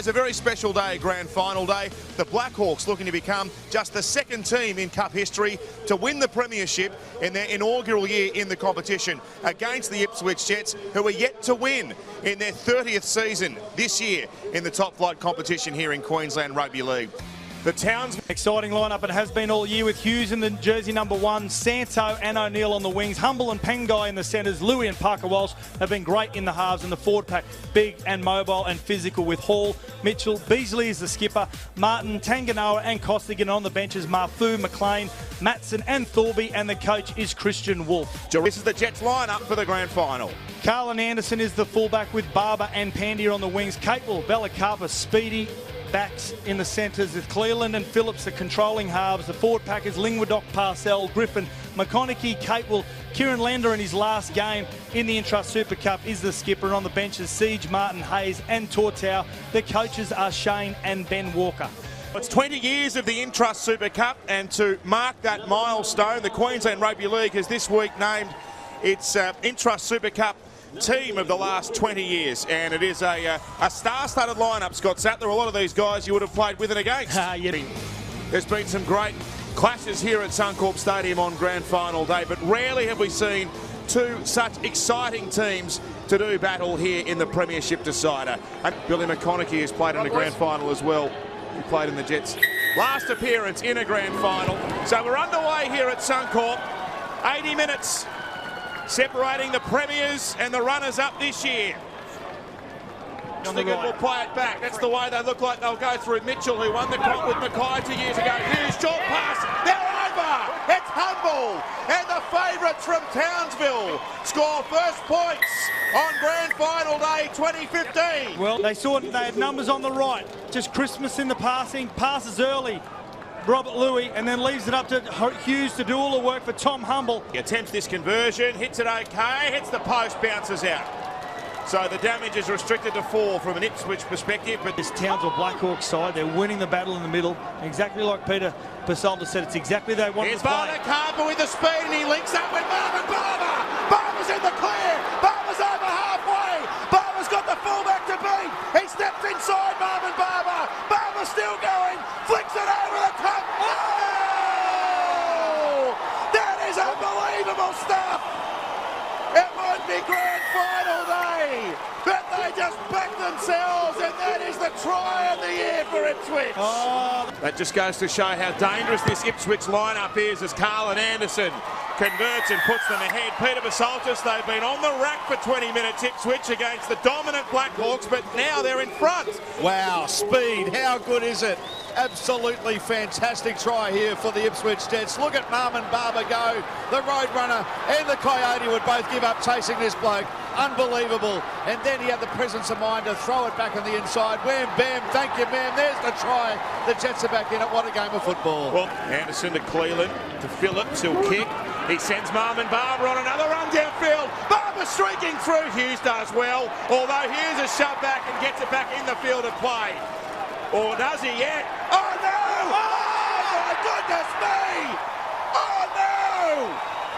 Guys, a very special day, grand final day. The Blackhawks looking to become just the second team in Cup history to win the premiership in their inaugural year in the competition against the Ipswich Jets, who are yet to win in their 30th season this year in the top flight competition here in Queensland Rugby League. The Towns. Exciting lineup, it has been all year, with Hughes in the jersey number 1, Santo and O'Neill on the wings, Humble and Pengai in the centres, Louis and Parker Walsh have been great in the halves, and the forward pack big and mobile and physical with Hall, Mitchell, Beasley is the skipper, Martin, Tanganoa and Costigan on the benches, Marfu, McLean, Matson and Thorby, and the coach is Christian Wolf. This is the Jets lineup for the grand final. Carlin Anderson is the fullback with Barber and Pandia on the wings, Capewell, Belacapa, Speedy, backs in the centres with Cleland and Phillips, the controlling halves. The forward pack is Lingwadoc, Parcell, Griffin, McConaughey, Capewell, Kieran Lander in his last game in the Intrust Super Cup is the skipper, and on the benches Siege, Martin, Hayes and Tortow. The coaches are Shane and Ben Walker. It's 20 years of the Intrust Super Cup, and to mark that milestone, the Queensland Rugby League has this week named its Intrust Super Cup team of the last 20 years, and it is a star-studded lineup, Scott Sattler. A lot of these guys you would have played with and against. There's been some great clashes here at Suncorp Stadium on grand final day, but rarely have we seen two such exciting teams to do battle here in the premiership decider. And Billy McConaughey has played in a grand final as well. He played in the Jets' last appearance in a grand final. So we're underway here at Suncorp. 80 minutes separating the premiers and the runners-up this year. We'll play it back. That's the way they look like they'll go through. Mitchell, who won the comp with Mackay 2 years ago. Here's short pass. They're over. It's Humble. And the favourites from Townsville score first points on grand final day 2015. Well, they had numbers on the right. Just Christmas in the passing. Passes early. Robert Louis, and then leaves it up to Hughes to do all the work for Tom Humble. He attempts this conversion, hits it okay, hits the post, bounces out. So the damage is restricted to 4 from an Ipswich perspective. But this Townsville Blackhawks side, they're winning the battle in the middle. Exactly like Peter Pasolda said, it's exactly they want to play. Here's Carper with the speed, and he links up with Marvin Barber. Barber's in the clear. Barber's over halfway. Barber's got the fullback to beat. He steps inside Marvin Barber. Barber's still going. Flicks it over the top. Oh! That is unbelievable stuff. It might be grand final day, but they just backed themselves, and that is the try of the year for Ipswich. Oh. That just goes to show how dangerous this Ipswich lineup is as Carlin Anderson converts and puts them ahead. Peter Basaltis, they've been on the rack for 20 minutes, Ipswich, against the dominant Blackhawks, but now they're in front. Wow, speed, how good is it? Absolutely fantastic try here for the Ipswich Jets. Look at Marvin Barber go. The Roadrunner and the Coyote would both give up chasing this bloke. Unbelievable. And then he had the presence of mind to throw it back on the inside. Wham, bam, thank you, ma'am. There's the try. The Jets are back in it. What a game of football. Well, Anderson to Cleland, to Phillips, he'll kick. He sends Marvin Barber on another run downfield. Barber streaking through. Hughes does well, although Hughes is shoved back and gets it back in the field of play. Or does he yet? Oh no! Oh my goodness me! Oh no!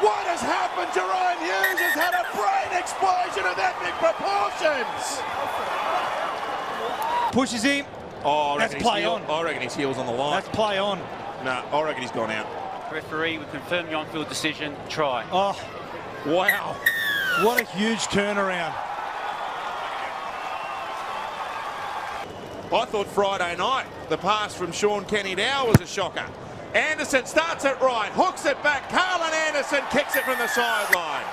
What has happened? Jerome Hughes has had a brain explosion of epic proportions. Pushes him. Oh, that's play on. I reckon his heel's on the line. That's play on. No, I reckon he's gone out. Referee would confirm the on-field decision. Try. Oh, wow! What a huge turnaround. I thought Friday night the pass from Sean Kenny-Dow was a shocker. Anderson starts it right, hooks it back. Carlin Anderson kicks it from the sideline.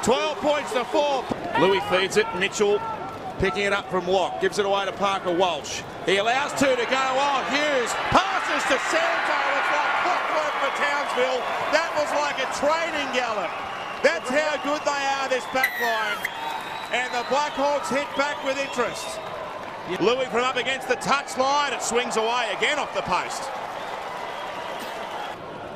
12 points to 4. Louis feeds it. Mitchell picking it up from Locke. Gives it away to Parker Walsh. He allows 2 to go on. Hughes passes to Santo. It's like clockwork for Townsville. That was like a training gallop. That's how good they are, this back line. And the Blackhawks hit back with interest. Louis from up against the touchline. It swings away again off the post.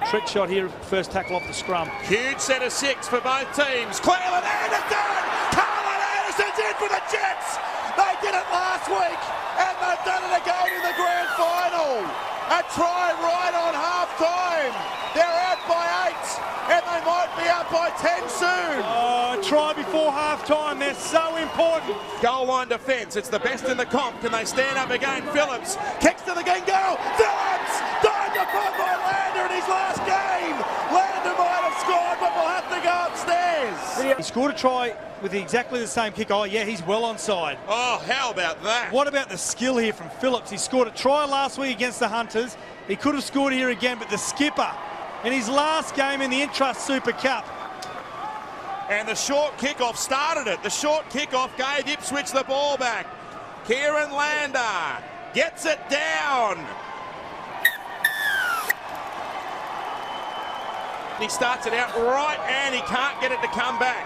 Trick shot here, first tackle off the scrum. Huge set of 6 for both teams. Cleland Anderson! Carlin Anderson's in for the Jets! They did it last week, and they've done it again in the grand final. A try right on half-time. They're out by 8, and they might be up by 10 soon. Try before half half-time. They're so important. Goal line defence. It's the best in the comp. Can they stand up again? Phillips kicks to the game goal. Phillips dived upon by Lander in his last game. Lander might have scored, but will have to go upstairs. He scored a try with exactly the same kick. Oh, yeah, he's well onside. Oh, how about that? What about the skill here from Phillips? He scored a try last week against the Hunters. He could have scored here again, but the skipper in his last game in the Intrust Super Cup. And the short kickoff started it. The short kickoff gave Ipswich the ball back. Kieran Lander gets it down. He starts it out right and he can't get it to come back.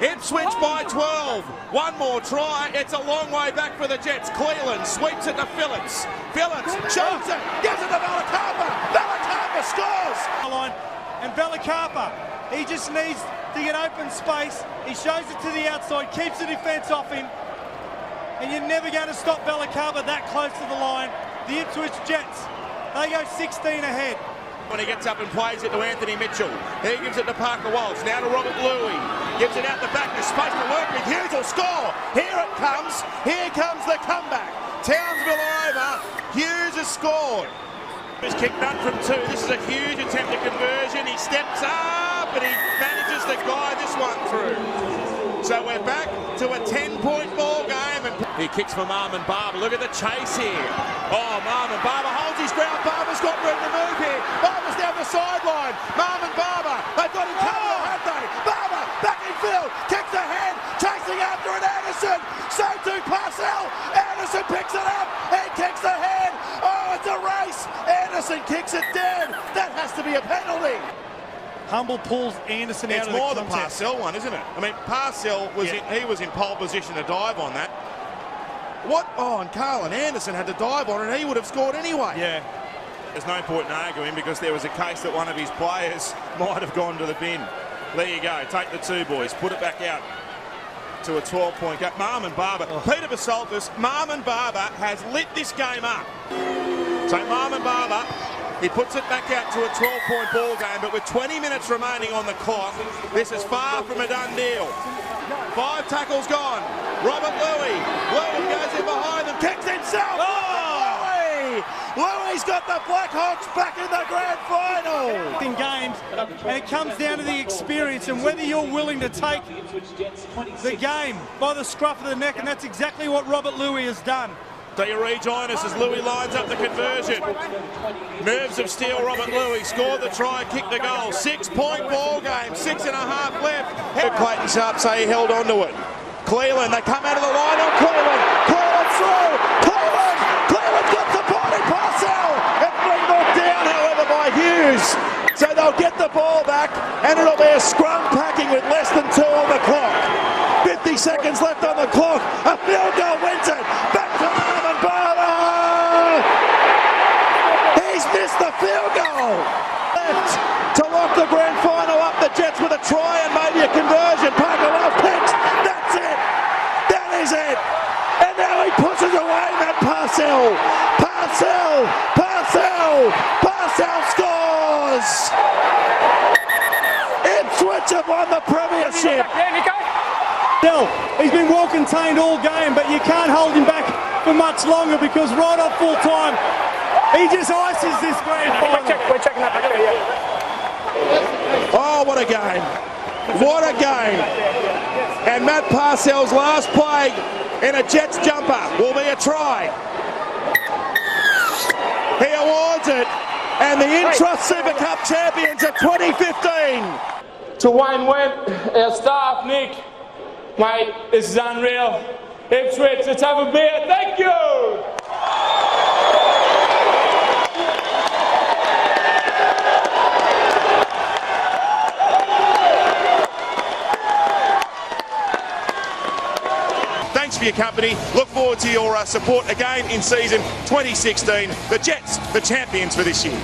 Ipswich by 12. One more try. It's a long way back for the Jets. Cleland sweeps it to Phillips. Phillips shoots it. Gives it to Vellacarpa. Vellacarpa scores. And Vellacarpa, he just needs to get open space. He shows it to the outside, keeps the defence off him. And you're never going to stop Vellacarpa that close to the line. The Ipswich Jets, they go 16 ahead. When he gets up and plays it to Anthony Mitchell. He gives it to Parker Walsh. Now to Robert Louis. Gives it out the back. There's space to work with. Hughes will score. Here it comes. Here comes the comeback. Townsville are over. Hughes has scored. He's kicked none from two. This is a huge attempt at conversion. He steps up and he manages to guide this one through. So we're back to a 10-point ball game. And he kicks for Marmon Barber. Look at the chase here. Oh, Marmon Barber holds his ground. Barber's got room to move here. Barber's down the sideline. Marmon Barber. They've got him covered, have they? Barber back in field. Kicks ahead. Chasing after it. Anderson. So too Parcell. Anderson picks it up. He kicks ahead. Oh, it's a race. Anderson kicks it down. That has to be a penalty. Humble pulls Anderson out of the contest. It's more the Parcell one, isn't it? I mean, Parcell was he was in pole position to dive on that. What? Oh, and Carlin Anderson had to dive on it. He would have scored anyway. Yeah. There's no point in arguing because there was a case that one of his players might have gone to the bin. There you go. Take the two, boys. Put it back out to a 12-point game. Marmon Barber. Oh. Peter Basaltis, Marmon Barber has lit this game up. So Marmon Barber, he puts it back out to a 12-point ball game, but with 20 minutes remaining on the clock, this is far from a done deal. 5 tackles gone. Robert Louis. Louis goes in behind them, kicks himself. Oh! Louis got the Blackhawks back in the grand final. In games, and it comes down to the experience and whether you're willing to take the game by the scruff of the neck, and that's exactly what Robert Louis has done. Do you rejoin us as Louis lines up the conversion? Nerves of steel, Robert Louis scored the try, kicked the goal. 6-point ball game, 6.5 left. Clayton Sharp say he held on to it. Cleland, they come out of the line on Cleland. Cleland through. Cleland got the body. Parcell. It's been knocked down, however, by Hughes. So they'll get the ball back, and it'll be a scrum packing with less than 2 on the clock. 50 seconds left on the clock. A field goal wins it. Back to Marmon Barber. He's missed the field goal. Left to lock the grand final up. The Jets with a try and maybe a conversion. Parker Walsh picks. That's it. That is it. And now he pushes away Matt Parcell. Parcell scores. Ipswich have won the premiership. He's been well contained all game, but you can't hold him back for much longer because right off full time, he just ices this grand final. We're checking that back there, yeah. Oh, what a game. What a game. And Matt Parcell's last play in a Jets jumper will be a try. He awards it, and the Intrust Super Cup champions of 2015. To Wayne Went, our staff, Nick, mate, this is unreal. Ipswich, let's have a beer. Thank you. Thanks for your company. Look forward to your support again in season 2016. The Jets, the champions for this year.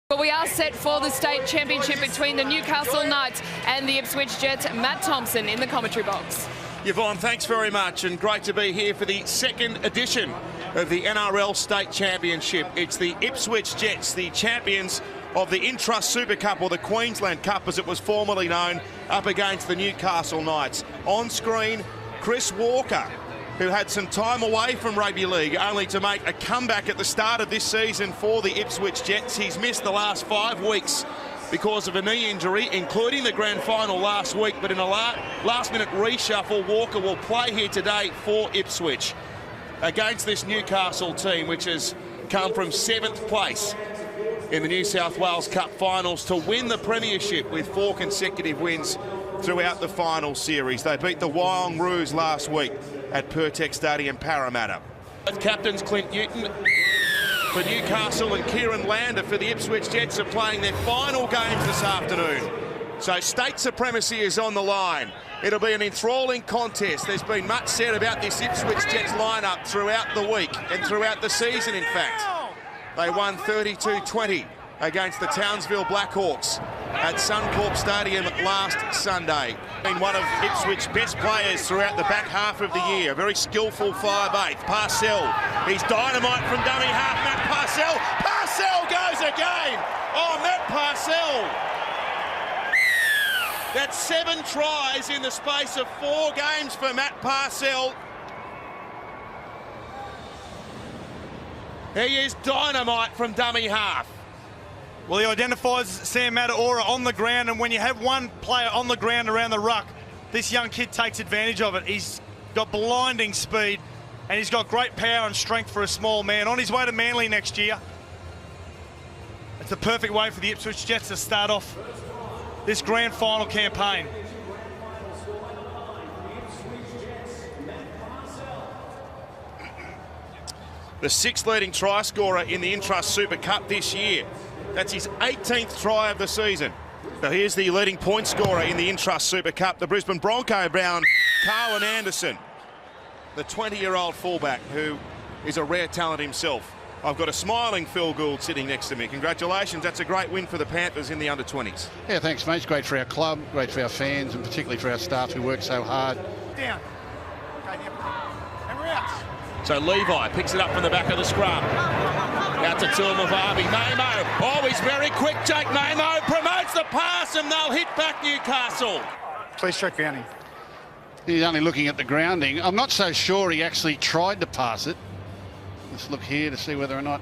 But we are set for the state championship between the Newcastle Knights and the Ipswich Jets. Matt Thompson in the commentary box. Yvonne, thanks very much, and great to be here for the second edition of the NRL State Championship. It's the Ipswich Jets, the champions of the Intrust Super Cup, or the Queensland Cup as it was formerly known, up against the Newcastle Knights. On screen, Chris Walker, who had some time away from rugby league, only to make a comeback at the start of this season for the Ipswich Jets. He's missed the last 5 weeks because of a knee injury, including the grand final last week, but in a last-minute reshuffle, Walker will play here today for Ipswich against this Newcastle team, which has come from 7th place in the New South Wales Cup finals to win the premiership with 4 consecutive wins throughout the final series. They beat the Warangaroos last week at Pertex Stadium, Parramatta. Both captains Clint Newton for Newcastle and Kieran Lander for the Ipswich Jets are playing their final games this afternoon. So state supremacy is on the line. It'll be an enthralling contest. There's been much said about this Ipswich Jets lineup throughout the week and throughout the season, in fact. They won 32-20 against the Townsville Blackhawks at Suncorp Stadium last Sunday. Been one of Ipswich's best players throughout the back half of the year. Very skillful 5'8". Parcell, he's dynamite from dummy half. Matt Parcell. Parcell goes again. Oh, Matt Parcell. That's 7 tries in the space of 4 games for Matt Parcell. He is dynamite from dummy half. Well, he identifies Sam Mataora on the ground, and when you have one player on the ground around the ruck, this young kid takes advantage of it. He's got blinding speed, and he's got great power and strength for a small man. On his way to Manly next year. It's a perfect way for the Ipswich Jets to start off this grand final campaign. The 6th leading try scorer in the Intrust Super Cup this year. That's his 18th try of the season. Now here's the leading point scorer in the Intrust Super Cup, the Brisbane Bronco bound Carlin Anderson, the 20-year-old fullback who is a rare talent himself. I've got a smiling Phil Gould sitting next to me. Congratulations, that's a great win for the Panthers in the under-20s. Yeah, thanks, mate. It's great for our club, great for our fans, and particularly for our staff who work so hard. Down. Okay, and we're out. So Levi picks it up from the back of the scrum. Out to Tuamavavi. Mamo. Oh, he's very quick, Jake Mamo. Promotes the pass and they'll hit back Newcastle. Please check grounding. He's only looking at the grounding. I'm not so sure he actually tried to pass it. Let's look here to see whether or not...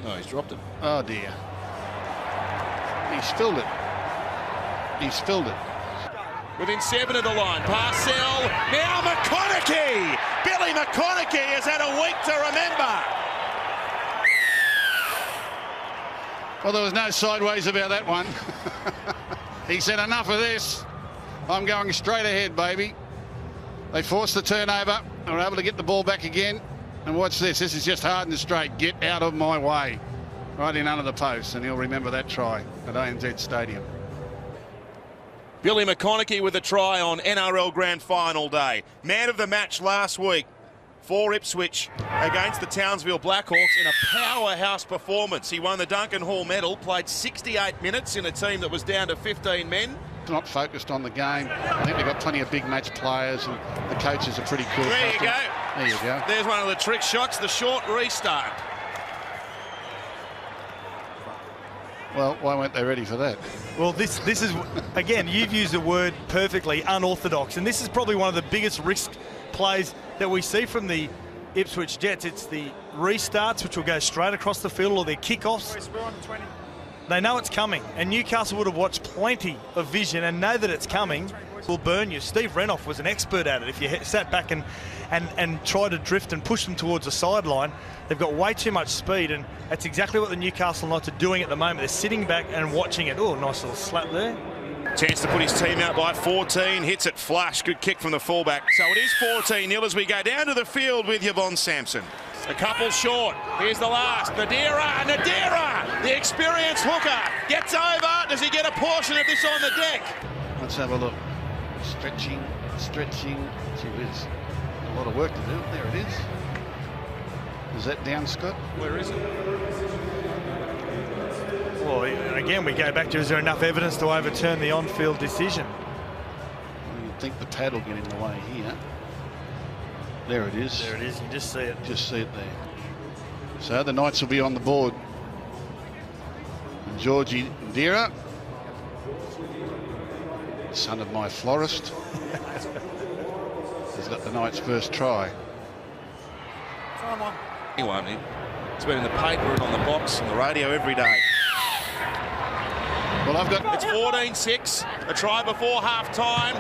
Oh, he's dropped it. Oh, dear. He spilled it. He spilled it. Within 7 of the line. Parcell. Now McConaughey. Billy McConaughey has had a week to remember. Well, there was no sideways about that one. He said, enough of this. I'm going straight ahead, baby. They forced the turnover. They were able to get the ball back again. And watch this. This is just hard and straight. Get out of my way. Right in under the post. And he'll remember that try at ANZ Stadium. Billy McConaughey with a try on NRL Grand Final day. Man of the match last week for Ipswich against the Townsville Blackhawks in a powerhouse performance. He won the Duncan Hall medal, played 68 minutes in a team that was down to 15 men. Not focused on the game. I think they've got plenty of big match players and the coaches are pretty cool. There you go. There you go. There's one of the trick shots, the short restart. Well, why weren't they ready for that? Well, this is, again, you've used the word perfectly, unorthodox. And this is probably one of the biggest risk plays that we see from the Ipswich Jets. It's the restarts, which will go straight across the field, or their kickoffs. They know it's coming, and Newcastle would have watched plenty of vision and know that it's coming. Will burn you. Steve Renouf was an expert at it. If you sat back and tried to drift and push them towards the sideline, they've got way too much speed, and that's exactly what the Newcastle Knights are doing at the moment. They're sitting back and watching it. Oh, nice little slap there. Chance to put his team out by 14, hits it flush. Good kick from the fullback. So it is 14-0 as we go down to the field with Yvonne Sampson. A couple short. Here's the last. Nadira, the experienced hooker, gets over. Does he get a portion of this on the deck? Let's have a look. Stretching. Gee whiz. A lot of work to do. There it is. Is that down, Scott? Where is it? Well, again, we go back to, is there enough evidence to overturn the on-field decision? Well, you'd think the pad will get in the way here. There it is. There it is. You just see it. Just see it there. So the Knights will be on the board. Georgie Dira, son of my florist, has got the Knights' first try. It's been in the paper and on the box and the radio every day. Well, I've got... It's 14-6. A try before half-time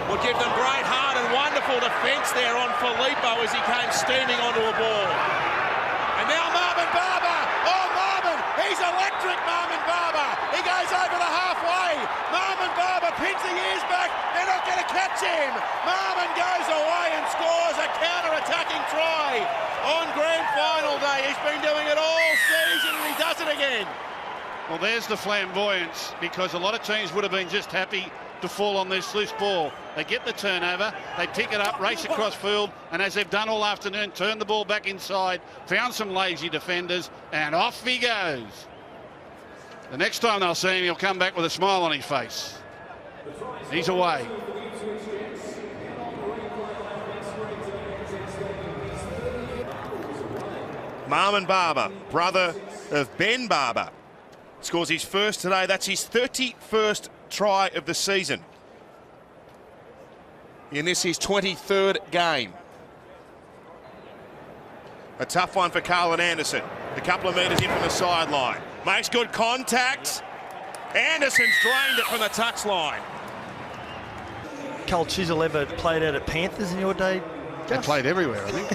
will give them great heart and wonderful defence there on Filippo as he came steaming onto a ball. And now Marvin Barber. Oh, Marvin! He's electric, Marvin Barber. He goes over the halfway. Marvin Barber pins the ears back. They're not going to catch him. Marvin goes away and scores a counter-attacking try on grand final day. He's been doing it all season and he does it again. Well, there's the flamboyance, because a lot of teams would have been just happy to fall on this loose ball. They get the turnover, they pick it up, race across field, and as they've done all afternoon, turn the ball back inside, found some lazy defenders, and off he goes. The next time they'll see him, he'll come back with a smile on his face. He's away. Marvin Barber, brother of Ben Barber, scores his first today. That's his 31st try of the season. In this, his 23rd game. A tough one for Carlin Anderson. A couple of metres in from the sideline. Makes good contact. Anderson's drained it from the touchline. Cole Chisel ever played out at Panthers in your day? They played everywhere, I think.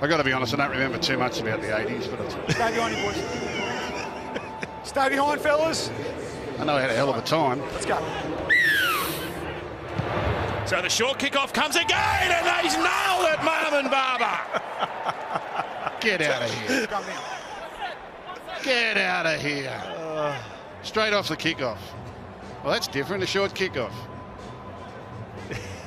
I got to be honest, I don't remember too much about the 80s, but Stay behind you, boys. Stay behind, fellas. I know I had a hell of a time. Let's go. So the short kickoff comes again, and he's nailed it, Marvin Barber. Get out of here. Get out of here. Straight off the kickoff. Well, that's different, a short kickoff.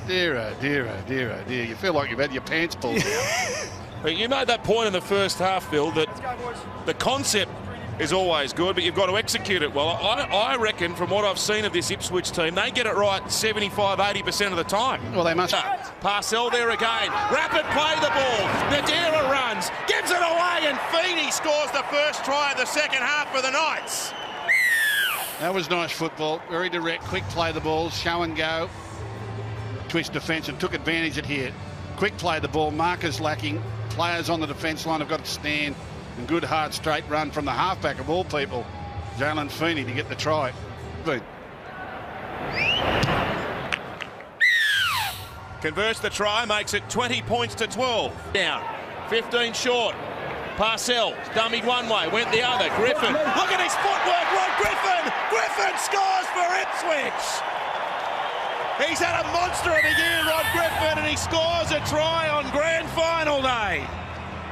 Dear, oh dear, oh dear, oh dear. You feel like you've had your pants pulled down. But you made that point in the first half, Phil, that the concept is always good, but you've got to execute it well. I reckon, from what I've seen of this Ipswich team, they get it right 75-80% of the time. Well, they must. Parcell there again. Rapid play the ball. Nadira runs, gives it away, and Feeney scores the first try of the second half for the Knights. That was nice football. Very direct, quick play the ball, show and go. Twitch defence and took advantage of here. Quick play the ball, markers lacking. Players on the defence line have got to stand, and good hard straight run from the halfback of all people, Jalen Feeney, to get the try. Converts the try, makes it 20 points to 12. Down, 15 short. Parcell, dummied one way, went the other. Griffin, look at his footwork, Rod Griffin! Griffin scores for Ipswich! He's had a monster of a year, Rod Griffin, and he scores a try on grand final day.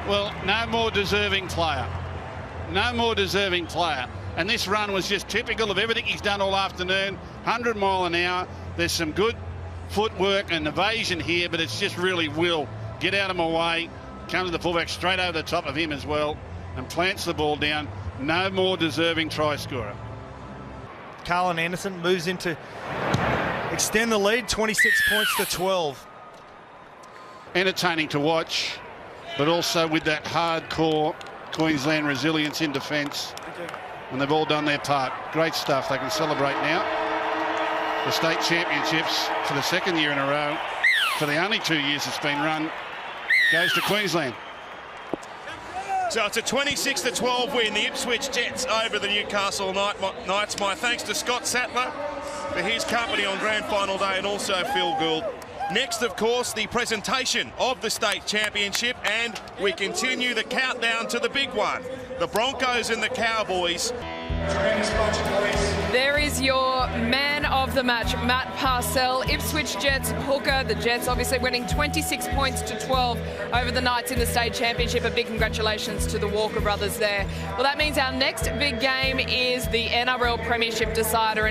Well, no more deserving player. No more deserving player. And this run was just typical of everything he's done all afternoon. 100 mile an hour. There's some good footwork and evasion here, but it's just really will. Get out of my way. Come to the fullback straight over the top of him as well and plants the ball down. No more deserving try scorer. Carlin Anderson moves into extend the lead, 26 points to 12. Entertaining to watch, but also with that hardcore Queensland resilience in defence. And they've all done their part. Great stuff. They can celebrate now. The state championships for the second year in a row, for the only 2 years it's been run, goes to Queensland. So it's a 26-12 win. The Ipswich Jets over the Newcastle Knights. My thanks to Scott Sattler for his company on grand final day, and also Phil Gould. Next, of course, the presentation of the state championship, and we continue the countdown to the big one, the Broncos and the Cowboys. There is your man of the match, Matt Parcell, Ipswich Jets hooker. The Jets obviously winning 26 points to 12 over the Knights in the state championship. A big congratulations to the Walker brothers there. Well, that means our next big game is the NRL Premiership decider.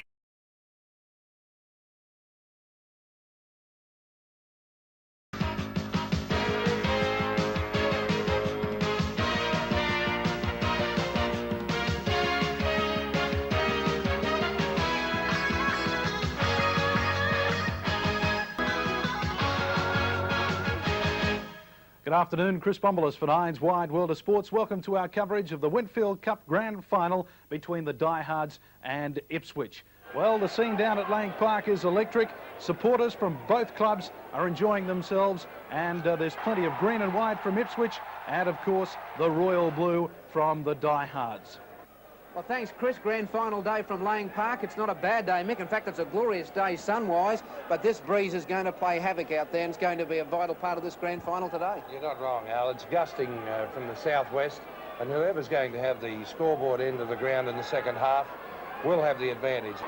Good afternoon, Chris Bombolas for Nine's Wide World of Sports. Welcome to our coverage of the Winfield Cup Grand Final between the Diehards and Ipswich. Well, the scene down at Lang Park is electric. Supporters from both clubs are enjoying themselves, and there's plenty of green and white from Ipswich, and of course the royal blue from the Diehards. Well, thanks, Chris. Grand final day from Lang Park. It's not a bad day, Mick. In fact, it's a glorious day sun-wise, but this breeze is going to play havoc out there, and it's going to be a vital part of this grand final today. You're not wrong, Al. It's gusting from the southwest, and whoever's going to have the scoreboard end of the ground in the second half will have the advantage.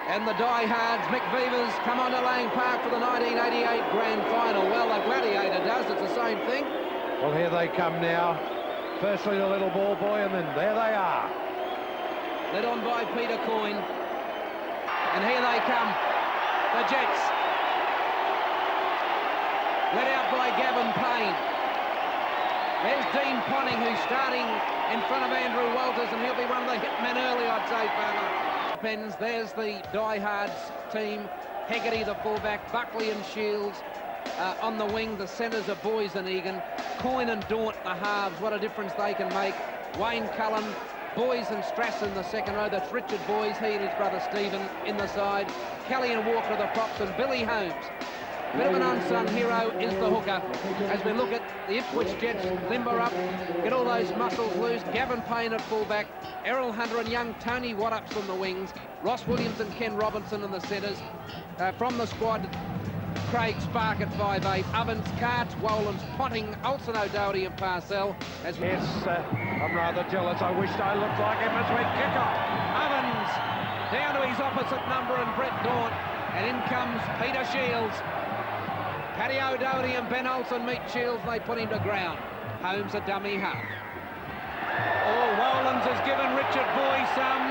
And the Diehards, Mick Beavers, come on to Lang Park for the 1988 grand final. Well, the Gladiator does. It's the same thing. Well, here they come now. Firstly, the little ball boy, and then there they are. Led on by Peter Coyne. And here they come, the Jets. Led out by Gavin Payne. There's Dean Ponting, who's starting in front of Andrew Walters, and he'll be one of the hitmen early, I'd say, Farmer. Pens, there's the Diehards team. Hegarty, the fullback, Buckley and Shields on the wing. The centres are Boys and Egan. Coyne and Daunt, the halves. What a difference they can make. Wayne Cullen, Boys and Strass in the second row. That's Richard Boys, he and his brother Stephen in the side. Kelly and Walker are the props, and Billy Holmes. Bit of an unsung hero is the hooker. As we look at the Ipswich Jets limber up, get all those muscles loose. Gavin Payne at fullback, Errol Hunter and young Tony Waddups from the wings, Ross Williams and Ken Robinson in the centres. From the squad, Craig Spark at 5'8", Ovens, Carts, Wolans, Ponting, Olsen, O'Doherty and Parcell. As Yes, I'm rather jealous. I wished I looked like him as we kick off. Ovens down to his opposite number and Brett Daunt. And in comes Peter Shields. Paddy O'Doherty and Ben Olsen meet Shields, and they put him to ground. Holmes a dummy half. Oh, Wolans has given Richard Boy some.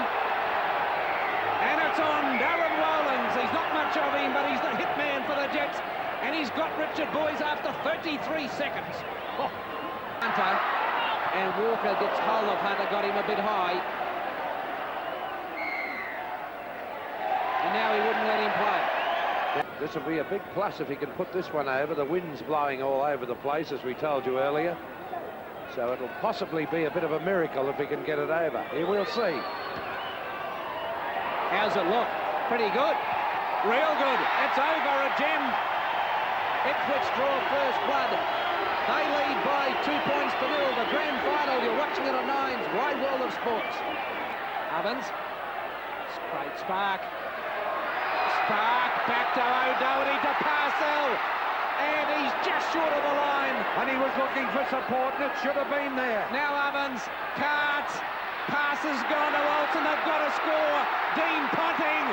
And it's on Darren Wolans. He's not much of him, but he's the hit man for the Jets. And he's got Richard Boys after 33 seconds. Oh. Hunter. And Walker gets hold of Hunter, got him a bit high. And now he wouldn't let him play. This will be a big plus if he can put this one over. The wind's blowing all over the place, as we told you earlier. So it'll possibly be a bit of a miracle if he can get it over. Here we'll see. How's it look? Pretty good. Real good. It's over, a gem. Ipswich draw first blood. They lead by 2 points to 0. The grand final, you're watching it on Nine's Wide World of Sports. Ovens. Great Spark. Spark back to O'Doherty to Parcell. And he's just short of the line. And he was looking for support, and it should have been there. Now Ovens. Carts. Pass has gone to Olsen. They've got to score. Dean Ponting.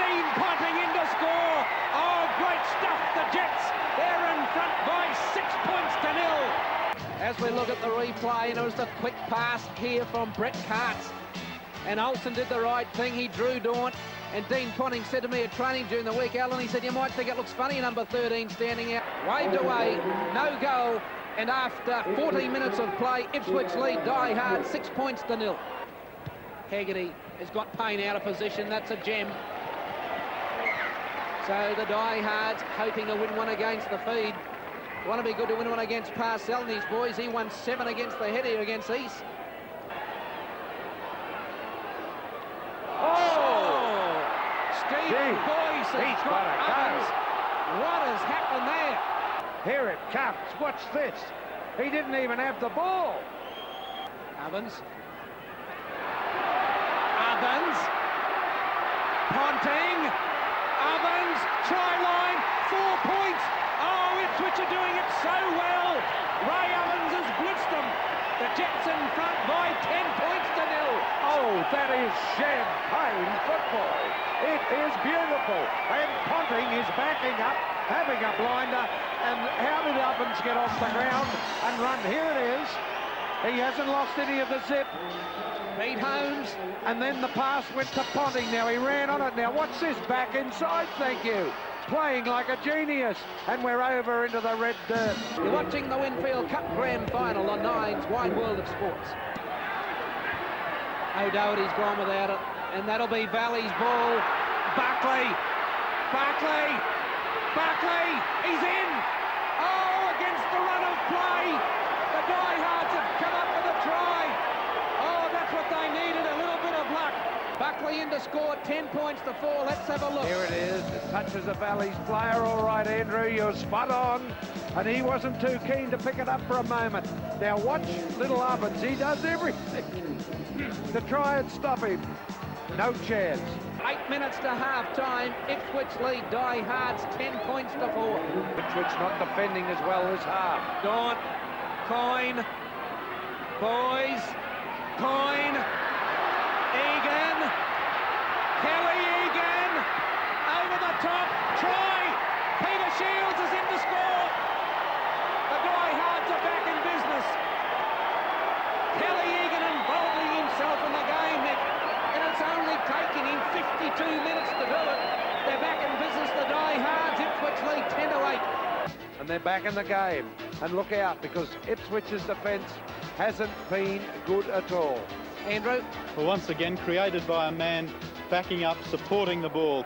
Dean Ponting in to score. Oh, great stuff. The Jets, they're in front by 6 points to 0. As we look at the replay, it was the quick pass here from Brett Carts. And Olsen did the right thing. He drew Daunt. And Dean Ponting said to me at training during the week, Alan, he said, you might think it looks funny, number 13 standing out. Waved away, no goal. And after 14 minutes of play, Ipswich lead Diehard 6 points to 0. Hegarty has got Payne out of position. That's a gem. So the Diehards hoping to win one against the feed. Want to be good to win one against Parcell and his boys. He won 7 against the head here against East. Oh! Steve Boyce has got Ovens. What has happened there? Here it comes. Watch this. He didn't even have the ball. Ovens. Ovens. Ponting. Ovens. Try line. 4 points. Oh, Ipswich are doing it so well. Ray Ovens has blitzed them. The Jets in front by 10 points to 0. Oh, that is champagne football. It is beautiful. And Ponting is backing up, having a blinder. And how did Ovens get off the ground and run? Here it is. He hasn't lost any of the zip. Pete Holmes. And then the pass went to Ponting. Now he ran on it. Now what's this? Back inside, thank you. Playing like a genius. And we're over into the red dirt. You're watching the Winfield Cup Grand Final on Nine's Wide World of Sports. O'Doherty's gone without it. And that'll be Valley's ball. Buckley. Buckley. Buckley. He's in. Oh, against the run of play. score 10 points to 4. Let's have a look. Here it is. It touches the Valley's player. All right, Andrew, you're spot on. And he wasn't too keen to pick it up for a moment. Now watch little Ovens. He does everything to try and stop him. No chance. 8 minutes to half-time. Ipswich lead Diehards 10 points to 4. Ipswich not defending as well as half. Daunt, Coyne, boys, Coyne, Egan, Kelly Egan, over the top, try, Peter Shields is in to score. The Diehards are back in business. Kelly Egan involving himself in the game, Nick, and it's only taken him 52 minutes to do it. They're back in business, the Diehards. Ipswich lead 10 to 8. And they're back in the game. And look out, because Ipswich's defence hasn't been good at all. Andrew? Well, once again, created by a man backing up, supporting the ball.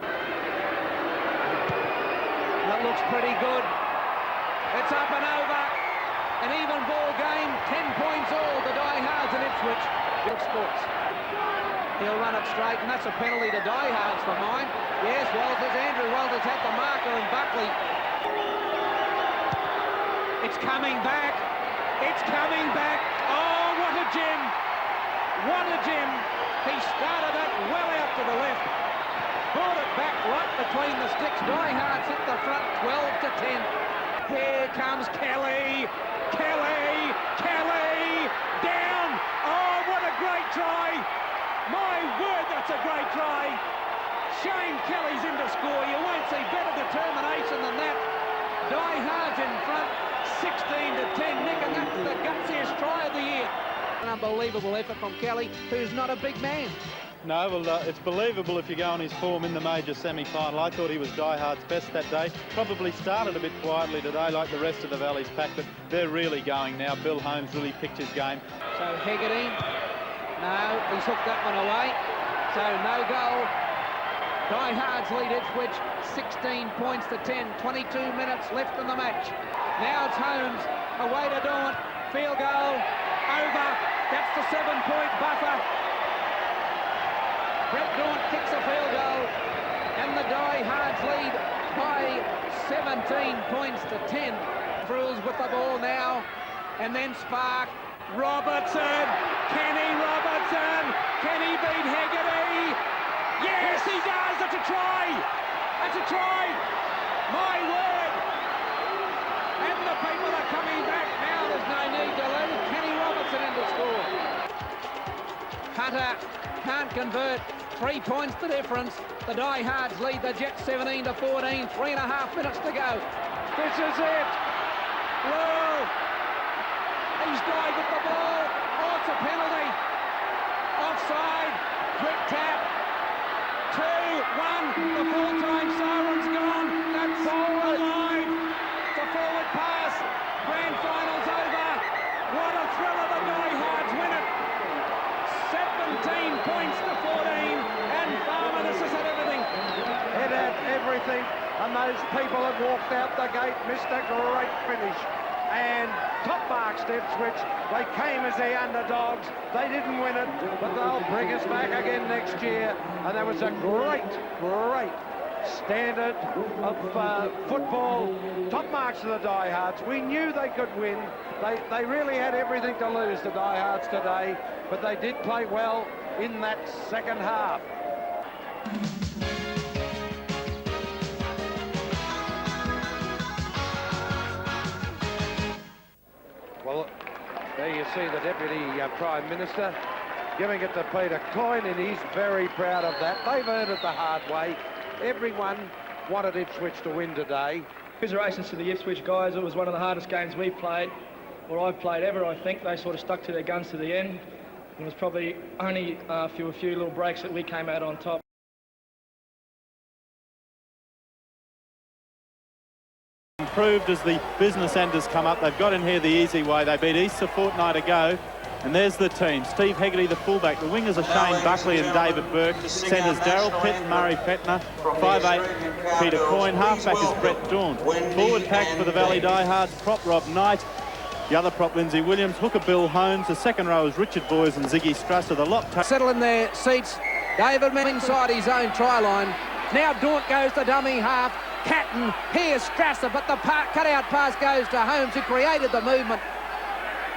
That looks pretty good. It's up and over. An even ball game, 10 points all, the Diehards and Ipswich. Good sports. He'll run it straight, and that's a penalty to Diehards for mine. Yes, Andrew Walters had the marker, and Buckley. It's coming back. It's coming back. Oh, what a gem. What a gem. He started it well out to the left. Brought it back right between the sticks. Diehards hit the front 12 to 10. Here comes Kelly. Kelly. Kelly. Down. Oh, what a great try. My word, that's a great try. Shane Kelly's in to score. You won't see better determination than that. Diehards in front. 16 to 10, Nick, and that's the gutsiest try of the year. An unbelievable effort from Kelly, who's not a big man. No, well, it's believable if you go on his form in the major semi-final. I thought he was Diehards' best that day. Probably started a bit quietly today, like the rest of the Valley's pack, but they're really going now. Bill Holmes really picked his game. So Hegarty, no, he's hooked that one away. So no goal. Diehards lead Ipswich 16 points to 10. 22 minutes left in the match. Now it's Holmes, away to Daunt, field goal, over, that's the 7-point buffer. Brett Daunt kicks a field goal, and the Diehards lead by 17 points to 10. Rules with the ball now, and then Spark, Robertson, Kenny Robertson, can he beat Hegarty? Yes, he does, that's a try, that's a try, my word. And the people are coming back now. There's no need to lose. Kenny Robertson in to score. Hunter can't convert. 3 points the difference. The Diehards lead the Jets 17 to 14. 3.5 minutes to go. This is it. Whoa. He's dived with the ball. Oh, it's a penalty. Offside. Quick tap. 2-1. The full-time siren's gone. That's forward line. Forward pass, grand finals over. What a thriller, the Diehards win it. 17 points to 14, and Farmer, this has had everything. It had everything, and those people that walked out the gate missed a great finish. And top marks to Ipswich. They came as the underdogs. They didn't win it, but they'll bring us back again next year. And that was a great standard of football. Top marks to the Diehards. We knew they could win. They really had everything to lose, the Diehards today, but they did play well in that second half. Well, there you see the Deputy Prime Minister giving it to Peter Coyne, and he's very proud of that. They've earned it the hard way. Everyone wanted Ipswich to win today. Congratulations to the Ipswich guys. It was one of the hardest games we played, or I've played ever, I think. They sort of stuck to their guns to the end. It was probably only a few little breaks that we came out on top. Improved as the business end has come up. They've got in here the easy way. They beat East a fortnight ago. And there's the team. Steve Hegarty, the fullback. The wingers are Shane Buckley and David Burke. Centres Darryl Pitt and Murray Petner. 5'8", Peter Coyne. Halfback is Brett Daunt. Forward pack for the Valley Diehards. Prop Rob Knight. The other prop Lindsay Williams. Hooker Bill Holmes. The second row is Richard Boys and Ziggy Strasser. The lot settle in their seats. David Mann inside his own try line. Now Daunt goes to dummy half. Catton, here's Strasser, but the cut-out pass goes to Holmes, who created the movement.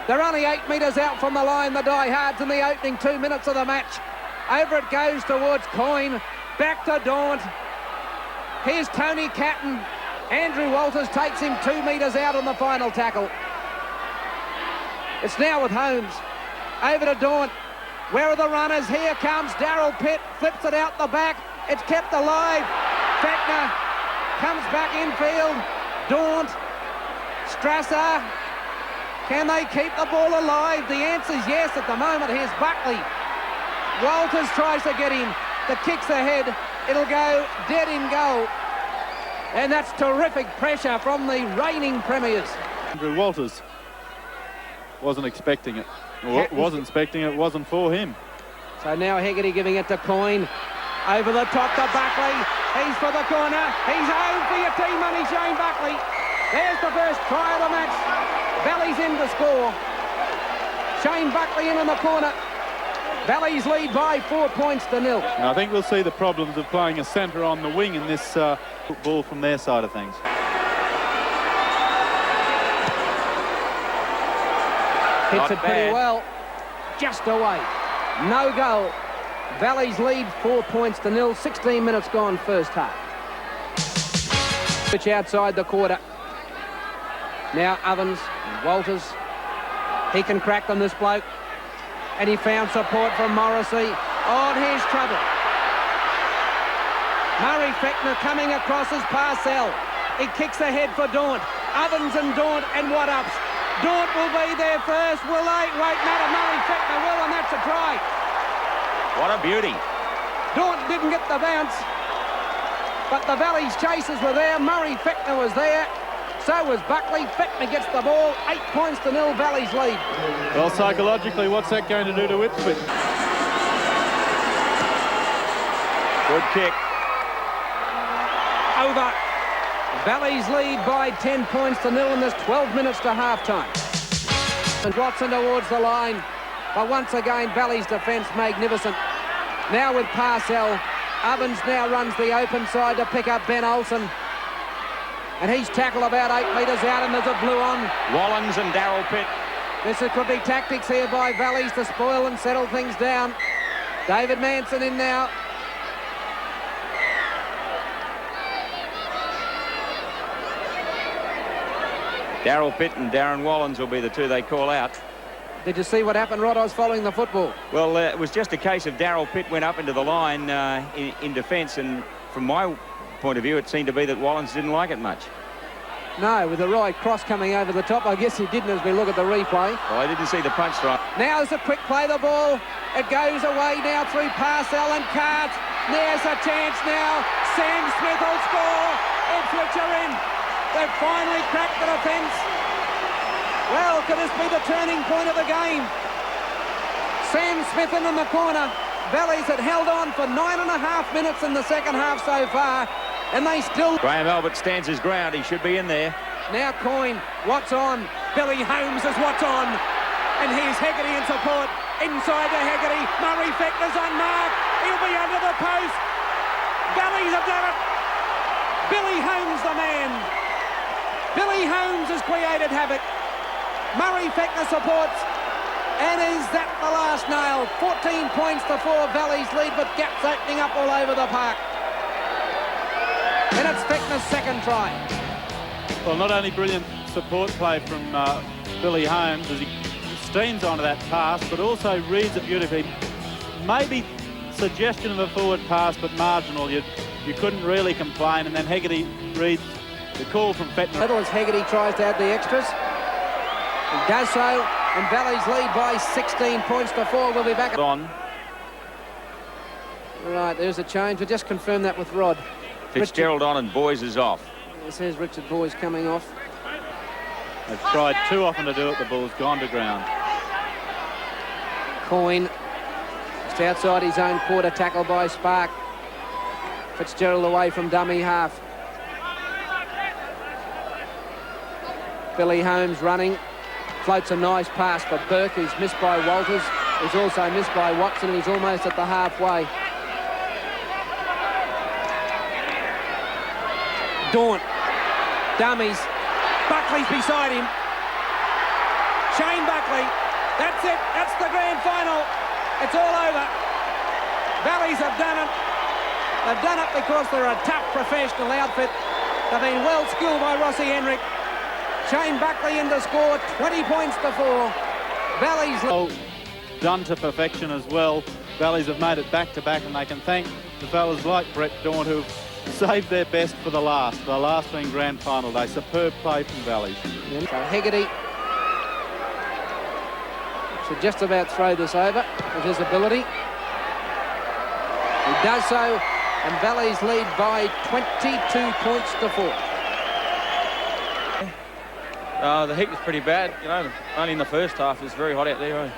They're only 8 metres out from the line, the diehards, in the opening 2 minutes of the match. Over it goes towards Coyne. Back to Daunt. Here's Tony Catton. Andrew Walters takes him 2 metres out on the final tackle. It's now with Holmes. Over to Daunt. Where are the runners? Here comes Darryl Pitt. Flips it out the back. It's kept alive. Fechner comes back infield. Daunt. Strasser. Can they keep the ball alive? The answer's yes at the moment. Here's Buckley. Walters tries to get in. The kick's ahead. It'll go dead in goal. And that's terrific pressure from the reigning premiers. Andrew Walters wasn't expecting it. Wasn't expecting it. Wasn't for him. So now Hegarty giving it to Coyne. Over the top to Buckley. He's for the corner. He's home for your team money, Shane Buckley. There's the first try of the match. Valley's in to score. Shane Buckley in on the corner. Valley's lead by 4 points to 0. And I think we'll see the problems of playing a centre on the wing in this football from their side of things. Hits it pretty well. Just away. No goal. Valley's lead 4 points to 0. 16 minutes gone first half. Pitch outside the quarter. Now Ovens, Walters. He can crack them, this bloke. And he found support from Morrissey. Oh, and here's trouble. Murray Fechner coming across as Parcell. He kicks ahead for Daunt. Ovens and Daunt, and what ups? Daunt will be there first. Will they? Won't matter. Murray Fechner will, and that's a try. What a beauty. Daunt didn't get the bounce, but the Valley's chasers were there. Murray Fechner was there. So was Buckley. Fechner gets the ball. 8 points to 0, Valley's lead. Well, psychologically, what's that going to do to Ipswich? Good kick. Over. Valley's lead by 10 points to 0, and there's 12 minutes to half-time. And Watson towards the line. But once again, Valley's defence magnificent. Now with Parcell. Ovens now runs the open side to pick up Ben Olsen. And he's tackled about 8 metres out, and there's a blue on. Wallens and Darryl Pitt. This could be tactics here by Valleys to spoil and settle things down. David Manson in now. Darryl Pitt and Darren Wallens will be the two they call out. Did you see what happened, Rod? I was following the football. Well, it was just a case of Darryl Pitt went up into the line in defence, and from my point of view, it seemed to be that Wallens didn't like it much. No, with the right cross coming over the top. I guess he didn't as we look at the replay. Well, I didn't see the punch strike. Now there's a quick play, the ball. It goes away now through Parcell and Carts. There's a chance now. Sam Smith will score. Ipswich are in. They've finally cracked the defence. Well, could this be the turning point of the game? Sam Smith in the corner. Valleys had held on for 9.5 minutes in the second half so far, and they still... Graham Albert stands his ground. He should be in there. Now Coyne, what's on? Billy Holmes is what's on. And here's Hegarty in support. Inside to Hegarty. Murray Fechner's on mark. He'll be under the post. Valleys have done it. Billy Holmes the man. Billy Holmes has created havoc. Murray Fechner supports. And is that the last nail? 14 points to 4, Valley's lead, but gaps opening up all over the park. And it's Fechner's second try. Well, not only brilliant support play from Billy Holmes as he steams onto that pass, but also reads it beautifully. Maybe suggestion of a forward pass, but marginal. You couldn't really complain. And then Hegarty reads the call from Fechner. Little as Hegarty tries to add the extras. He does so. And Valley's lead by 16 points to 4. We'll be back on. Right, there's a change. We'll just confirm that with Rod. Fitzgerald on and Boys is off. This is Richard Boys coming off. They've tried too often to do it. The ball's gone to ground. Coyne just outside his own quarter, tackle by Spark. Fitzgerald away from dummy half. Billy Holmes running. Floats a nice pass for Burke, who's missed by Walters. He's also missed by Watson, and he's almost at the halfway. Daunt. Dummies. Buckley's beside him. Shane Buckley. That's it. That's the grand final. It's all over. Valleys have done it. They've done it because they're a tough professional outfit. They've been well skilled by Rossi Henrik. Shane Buckley in to score, 20 points to 4. Valleys... Oh, done to perfection as well. Valleys have made it back-to-back, and they can thank the fellas like Brett Daunt who've saved their best for the last being grand final day. Superb play from Valleys. So Hegarty should just about throw this over with his ability. He does so, and Valleys lead by 22 points to 4. The heat was pretty bad, you know, only in the first half. It was very hot out there. Eh?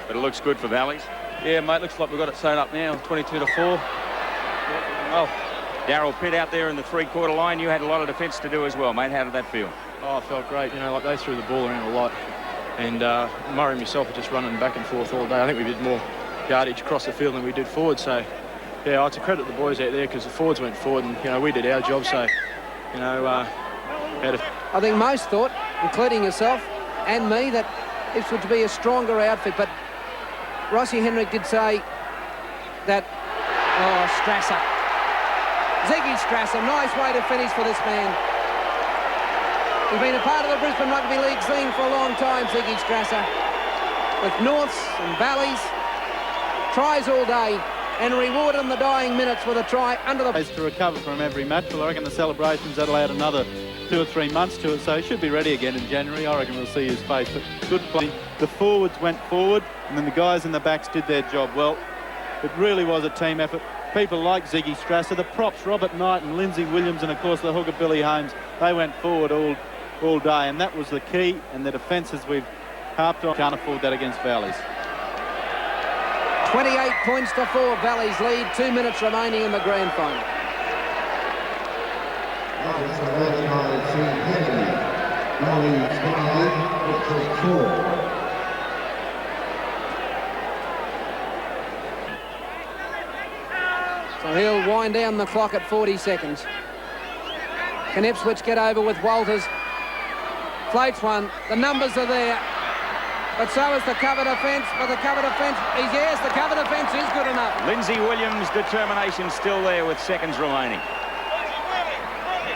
But it looks good for Valleys. Yeah, mate, looks like we've got it sewn up now, 22 to 4. Well, Darryl Pitt out there in the three-quarter line. You had a lot of defence to do as well, mate. How did that feel? Oh, it felt great. You know, like they threw the ball around a lot. And Murray and myself are just running back and forth all day. I think we did more yardage across the field than we did forward. So, yeah, I have to credit the boys out there because the forwards went forward and, you know, we did our job. So, you know, I think most thought, including yourself and me, that this would be a stronger outfit. But Rossi Henrik did say that, oh, Strasser. Ziggy Strasser, nice way to finish for this man. He's been a part of the Brisbane Rugby League scene for a long time, Ziggy Strasser. With Norths and Valleys, tries all day, and rewarded in the dying minutes with a try under the... To recover from every match. Well, I reckon the celebrations that'll add another 2 or 3 months to it, so he should be ready again in January. I reckon we'll see his face, but good play. The forwards went forward, and then the guys in the backs did their job well. It really was a team effort. People like Ziggy Strasser, the props, Robert Knight and Lindsay Williams, and of course the hooker Billy Holmes, they went forward all day, and that was the key, and the defences we've harped on can't afford that against Valleys. 28 points to 4, Valleys lead, 2 minutes remaining in the grand final. So he'll wind down the clock at 40 seconds. Can Ipswich get over with Walters? Floats one, the numbers are there. But so is the cover defence, but the cover defence is, yes, the cover defence is good enough. Lindsay Williams' determination still there with seconds remaining.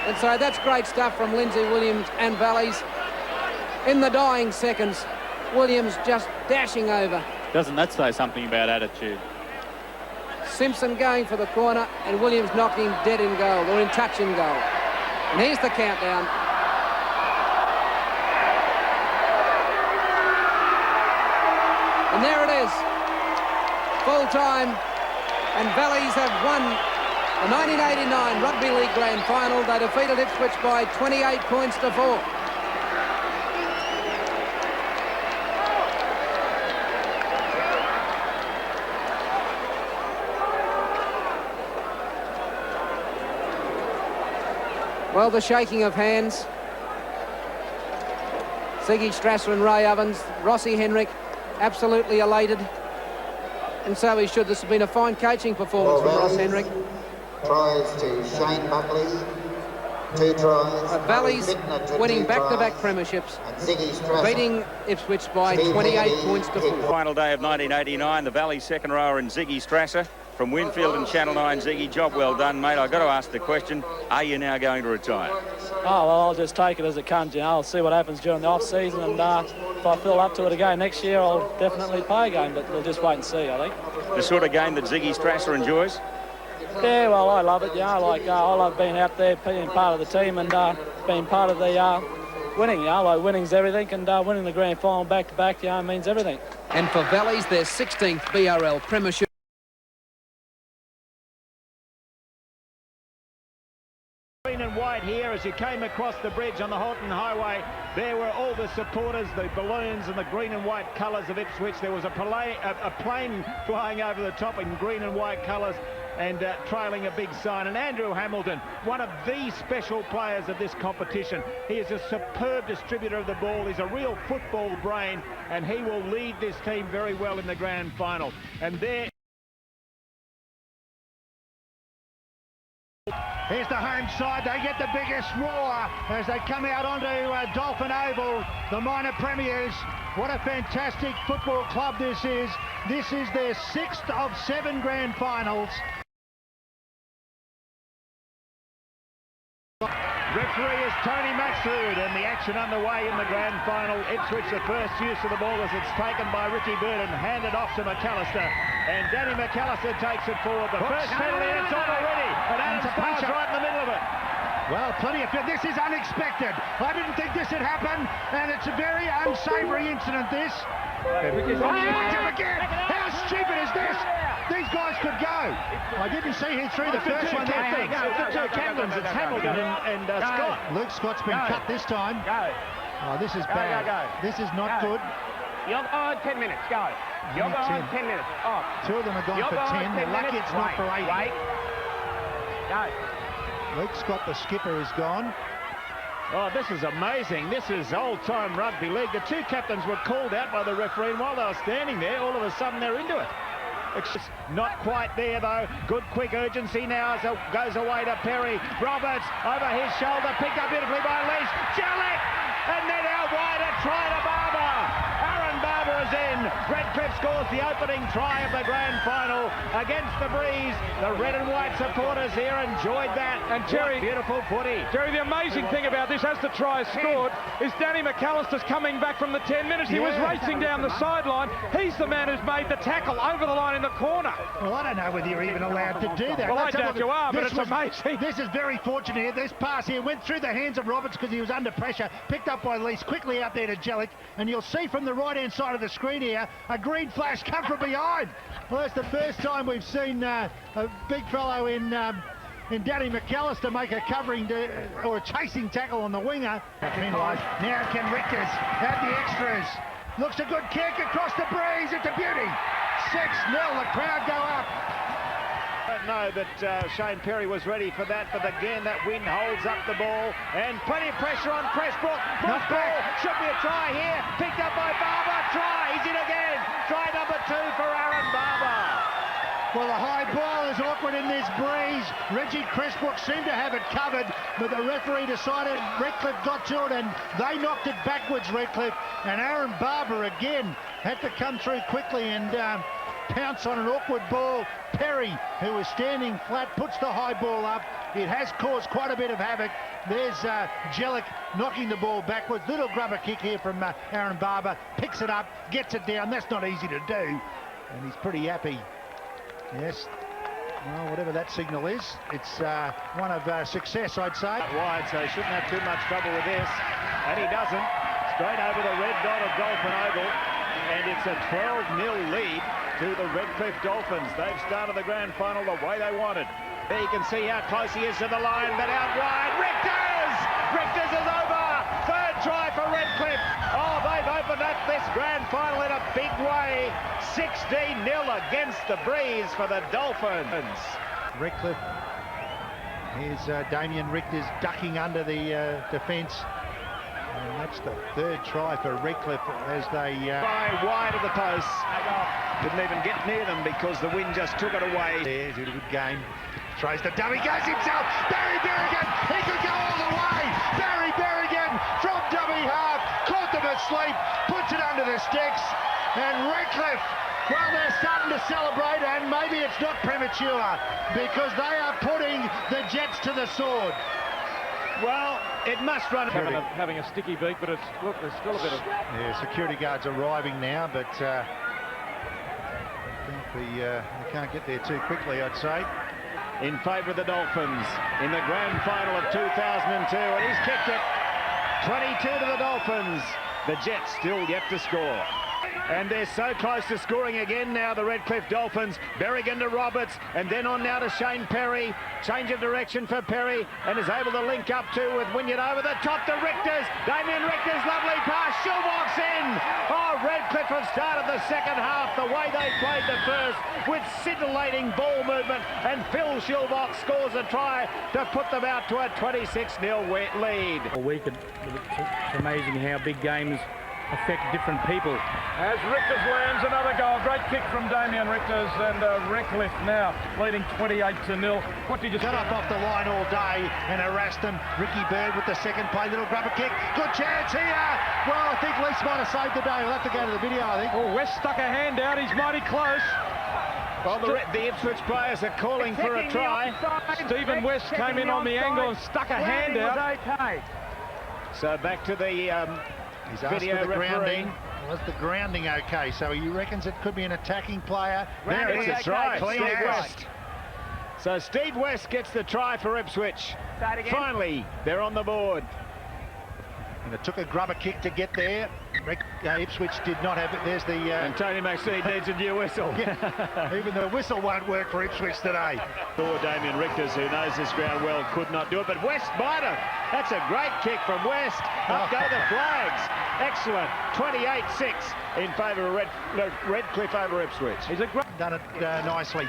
And so that's great stuff from Lindsay Williams and Valleys. In the dying seconds, Williams just dashing over. Doesn't that say something about attitude? Simpson going for the corner, and Williams knocking him dead in goal, or in touch in goal. And here's the countdown. And there it is, full time, and Valleys have won the 1989 Rugby League Grand Final. They defeated Ipswich by 28 points to 4. Well, the shaking of hands. Ziggy Strasser and Ray Ovens, Rossi Henrik, absolutely elated, and so he should. This has been a fine coaching performance from Ross Henrik. Tries to Shane Buckley, 2 tries. Valleys winning back-to-back premierships, beating Ipswich by 28 points to 4. Final day of 1989, the Valleys second rower and Ziggy Strasser from Winfield and Channel 9. Ziggy, job well done, mate. I've got to ask the question, are you now going to retire? Oh, well, I'll just take it as it comes, you know. I'll see what happens during the off-season, and if I feel up to it again next year, I'll definitely play again, but we'll just wait and see, I think. The sort of game that Ziggy Strasser enjoys? Yeah, well, I love it, you know. I love being out there, being part of the team and being part of the winning, you know. Like, winning's everything, and winning the grand final back-to-back, you know, means everything. And for Valleys, their 16th BRL premiership. Green and white here as you came across the bridge on the Horton Highway. There were all the supporters, the balloons and the green and white colours of Ipswich. There was a plane flying over the top in green and white colours and trailing a big sign. And Andrew Hamilton, one of the special players of this competition. He is a superb distributor of the ball. He's a real football brain, and he will lead this team very well in the grand final. And there... Here's There's the home side. They get the biggest roar as they come out onto Dolphin Oval, the minor premiers. What a fantastic football club this is. This is their 6th of 7 grand finals. Referee is Tony Maxwood, and the action underway in the grand final. Ipswich, the first use of the ball as it's taken by Richie Bird and handed off to McAllister. And Danny McAllister takes it forward. The first penalty, and it's on already. And Adam Starr's right in the middle of it. Well, plenty of... This is unexpected. I didn't think this would happen, and it's a very unsavoury incident, this. Again. How stupid is this? These guys could go. I didn't see who threw the first one there. The two captains, it's Hamilton and Scott. Luke Scott's been cut this time. Oh, this is bad. This is not good. You're on 10 minutes, go. You're on 10 minutes. Oh. 2 of them are gone for 10. They're lucky it's not for 8. Wait. Go. Luke Scott, the skipper, is gone. Oh, this is amazing. This is old-time rugby league. The two captains were called out by the referee, and while they were standing there, all of a sudden they're into it. It's just not quite there, though. Good quick urgency now as it goes away to Perry. Roberts over his shoulder, picked up beautifully by Leach. Jellick! And then out wide, a try to Barber. Aaron Barber is in. Redcliffe scores the opening try of the grand final against the Breeze. The red and white supporters here enjoyed that. And Jerry, beautiful footy. Jerry, the amazing thing about this, as the try is scored, is Danny McAllister's coming back from the 10 minutes. He was racing down the sideline. He's the man who's made the tackle over the line in the corner. Well, I don't know whether you're even allowed to do that. Well, I doubt you are, but it's amazing. This is very fortunate here. This pass here went through the hands of Roberts because he was under pressure, picked up by Lease, quickly out there to Jellick, and you'll see from the right-hand side of the screen here, a green flash come from behind. Well, that's the first time we've seen a big fellow in Danny McAllister make a covering or a chasing tackle on the winger. Now can Richters have the extras? Looks a good kick across the Breeze. It's a beauty. 6-0. The crowd go up. I don't know that Shane Perry was ready for that, but again that wind holds up the ball and plenty of pressure on Pressbrook. Ball should be a try here. Picked up by Barber. Try. He's in again. Try number 2 for Aaron Barber. Well, the high ball is awkward in this Breeze. Reggie Pressbrook seemed to have it covered, but the referee decided Redcliffe got to it and they knocked it backwards, Redcliffe. And Aaron Barber again had to come through quickly and pounce on an awkward ball. Perry, who was standing flat, puts the high ball up. It has caused quite a bit of havoc. There's Jellick knocking the ball backwards. Little grubber kick here from Aaron Barber. Picks it up, gets it down. That's not easy to do. And he's pretty happy. Yes. Well, whatever that signal is, it's one of success, I'd say. Wide, so he shouldn't have too much trouble with this. And he doesn't. Straight over the red dot of Dolphin Oval. And it's a 12-0 lead to the Redcliffe Dolphins. They've started the grand final the way they wanted. There you can see how close he is to the line, but out wide. Richters! Richters is over! Third try for Redcliffe. Oh, they've opened up this grand final in a big way. 16-0 against the Breeze for the Dolphins. Redcliffe. Here's Damien Richters ducking under the defence. And that's the third try for Redcliffe as they... wide of the post. Didn't even get near them because the wind just took it away. There's a good game. Throws the dummy, goes himself. Barry Berrigan, he could go all the way. Barry Berrigan from dummy half, caught them asleep, puts it under the sticks. And Redcliffe, well, they're starting to celebrate, and maybe it's not premature because they are putting the Jets to the sword. Well, it must run. Having a sticky beat, but look, there's still a bit of... Yeah, security guards arriving now, but I think they can't get there too quickly, I'd say. In favour of the Dolphins in the grand final of 2002, and he's kicked it. 22 to the Dolphins. The Jets still yet to score. And they're so close to scoring again now, the Redcliffe Dolphins. Berrigan to Roberts, and then on now to Shane Perry. Change of direction for Perry, and is able to link up to with Wynyard over the top to Richters. Damien Richters, lovely pass. Schulbach's in. Oh, Redcliffe have started the second half the way they played the first, with scintillating ball movement, and Phil Schulbach scores a try to put them out to a 26-0 lead. All week, it's amazing how big games affect different people. As Richters lands another goal, great kick from Damien Richters, and Redcliffe now leading 28-0. What did you got up off the line all day and harassed them? Ricky Bird with the second play, little grubber kick, good chance here. Well, I think Lease might have saved the day. We'll have to go to the video, I think. Oh, West stuck a hand out. He's mighty close. Well, the Ipswich players are calling for a try. Stephen West came in on the angle and stuck a hand out. Okay. So back to the He's asked video for the referee. grounding. Was the grounding okay? So he reckons it could be an attacking player. There it is, That's right. Clean Steve out. West. So Steve West gets the try for Ipswich. Finally, they're on the board. And it took a grubber kick to get there. Ipswich did not have it. There's the... and Tony Maxine needs a new whistle. Yeah, even the whistle won't work for Ipswich today. Poor Damien Richters, who knows this ground well, could not do it. But West might have. That's a great kick from West. Up go the flags. Excellent. 28-6 in favour of Redcliffe over Ipswich. He's done it nicely.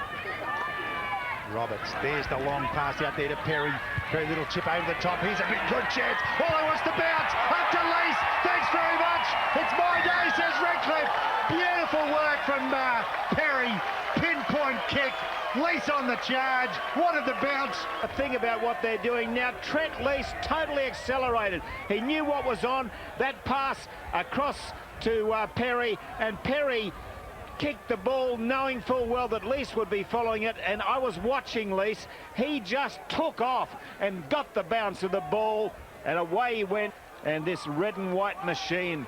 Roberts, there's the long pass out there to Perry. Very little chip over the top. Here's a big good chance. Oh, he wants to bounce. Up to Lease. Thanks very much. It's my day, says Redcliffe. Beautiful work from Perry. Pinpoint kick. Lease on the charge. Wanted the bounce. A thing about what they're doing now, Trent Lease totally accelerated. He knew what was on. That pass across to Perry, and Perry kicked the ball knowing full well that Lease would be following it, and I was watching Lease. He just took off and got the bounce of the ball, and away he went. And this red and white machine,